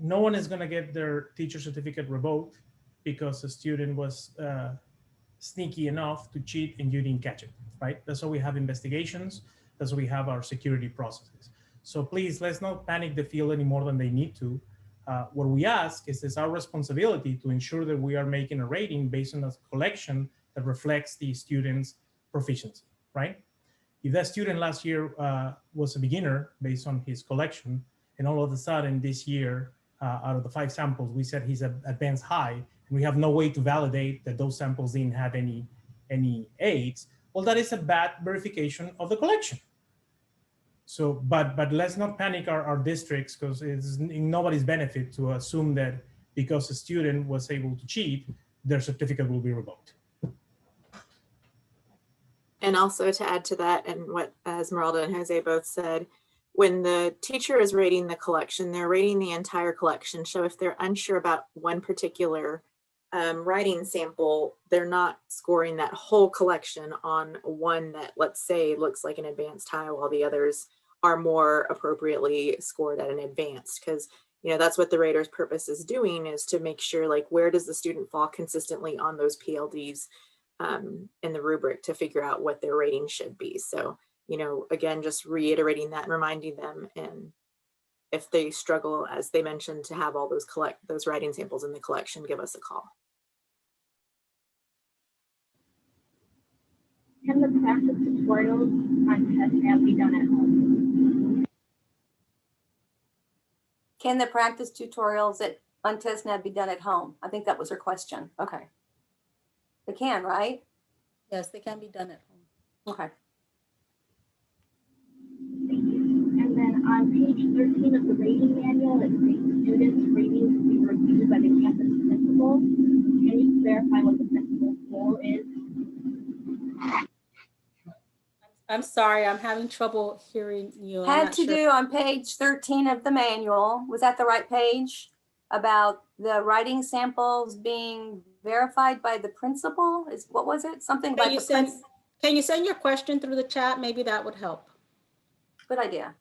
no one is going to get their teacher certificate revoked because the student was sneaky enough to cheat and you didn't catch it, right? That's why we have investigations. That's why we have our security processes. So please, let's not panic the field any more than they need to. What we ask is it's our responsibility to ensure that we are making a rating based on a collection that reflects the student's proficiency, right? If that student last year was a beginner based on his collection, and all of a sudden this year, out of the 5 samples, we said he's an advanced high, and we have no way to validate that those samples didn't have any 8s, well, that is a bad verification of the collection. So, but let's not panic our districts, because it's in nobody's benefit to assume that because a student was able to cheat, their certificate will be revoked. And also to add to that, and what Esmeralda and Jose both said, when the teacher is rating the collection, they're rating the entire collection. So if they're unsure about one particular writing sample, they're not scoring that whole collection on one that, let's say, looks like an advanced high, while the others are more appropriately scored at an advanced. Because, you know, that's what the rater's purpose is doing, is to make sure, like, where does the student fall consistently on those PLDs in the rubric to figure out what their rating should be. So, you know, again, just reiterating that and reminding them, and if they struggle, as they mentioned, to have all those writing samples in the collection, give us a call. Can the practice tutorials on TestNav be done at home? Can the practice tutorials on TestNav be done at home? I think that was her question. Okay. They can, right? Yes, they can be done at home. Okay. Thank you. And then on page 13 of the rating manual, it states students' ratings will be reviewed by the campus principal. Can you clarify what the principal's role is? I'm sorry, I'm having trouble hearing you. I'm Had not to sure. do on page 13 of the manual. Was that the right page? About the writing samples being verified by the principal? What was it? Something Can about you the send, principal? can you send your question through the chat? Maybe that would help. Good idea.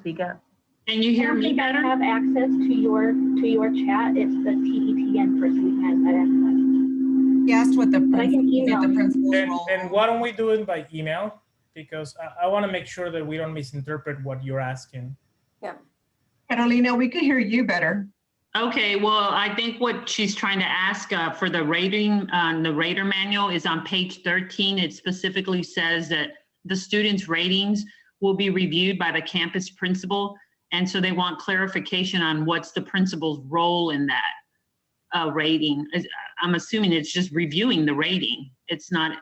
Speak up. Can you hear me I better? have access to your chat. It's the TETN person who has that access. He asked what the But I can email the you. principal's Then, role. then why don't we do it by email? Because I want to make sure that we don't misinterpret what you're asking. Yeah. Carolina, we could hear you better. Okay, well, I think what she's trying to ask for the rating, the rater manual is on page 13. It specifically says that the students' ratings will be reviewed by the campus principal. And so they want clarification on what's the principal's role in that rating. I'm assuming it's just reviewing the rating. It's not.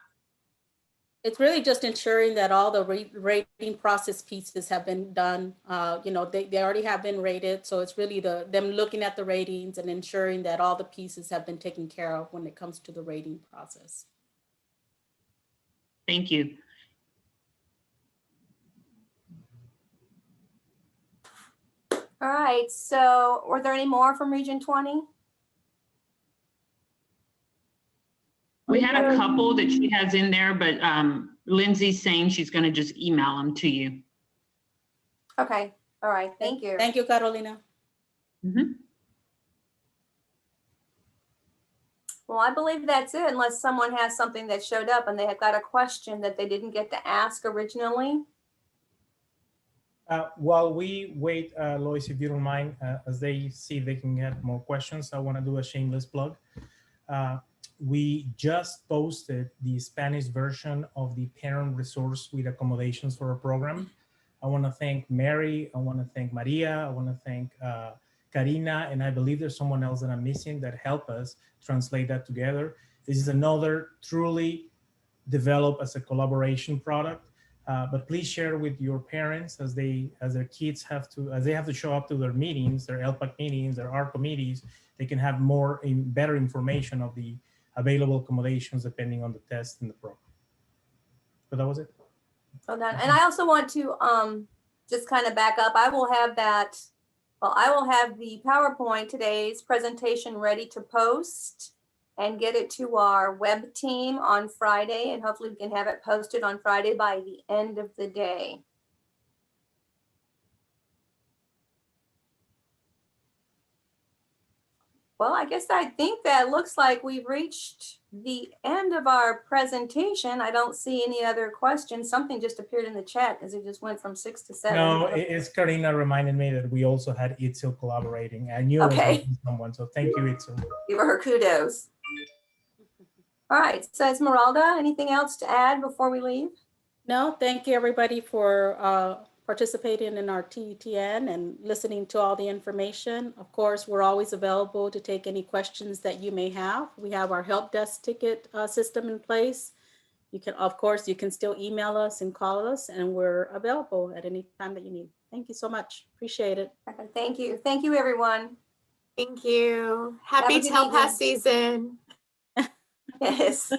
It's really just ensuring that all the rating process pieces have been done. You know, they already have been rated. So it's really them looking at the ratings and ensuring that all the pieces have been taken care of when it comes to the rating process. Thank you. All right, so were there any more from Region 20? We had a couple that she has in there, but Lindsay's saying she's going to just email them to you. Okay, all right, thank you. Thank you, Carolina. Mm-hmm. Well, I believe that's it, unless someone has something that showed up and they have got a question that they didn't get to ask originally. While we wait, Lois, if you don't mind, as they see if they can get more questions, I want to do a shameless plug. We just posted the Spanish version of the parent resource with accommodations for our program. I want to thank Mary. I want to thank Maria. I want to thank Karina. And I believe there's someone else that I'm missing that helped us translate that together. This is another truly developed as a collaboration product. But please share with your parents as their kids have to show up to their meetings, their LPAC meetings, their ARC committees. They can have better information of the available accommodations depending on the test in the program. But that was it. Well done. And I also want to just kind of back up. I will have that. Well, I will have the PowerPoint, today's presentation, ready to post and get it to our web team on Friday, and hopefully we can have it posted on Friday by the end of the day. Well, I think that looks like we've reached the end of our presentation. I don't see any other questions. Something just appeared in the chat as it just went from 6 to 7. No, it's Karina reminded me that we also had Itzel collaborating. I knew I was missing someone, so thank you, Itzel. Give her kudos. All right, so Esmeralda, anything else to add before we leave? No, thank you everybody for participating in our TETN and listening to all the information. Of course, we're always available to take any questions that you may have. We have our help desk ticket system in place. You can, of course, you can still email us and call us, and we're available at any time that you need. Thank you so much. Appreciate it. Thank you. Thank you, everyone. Thank you. Happy TELPAS season. Yes.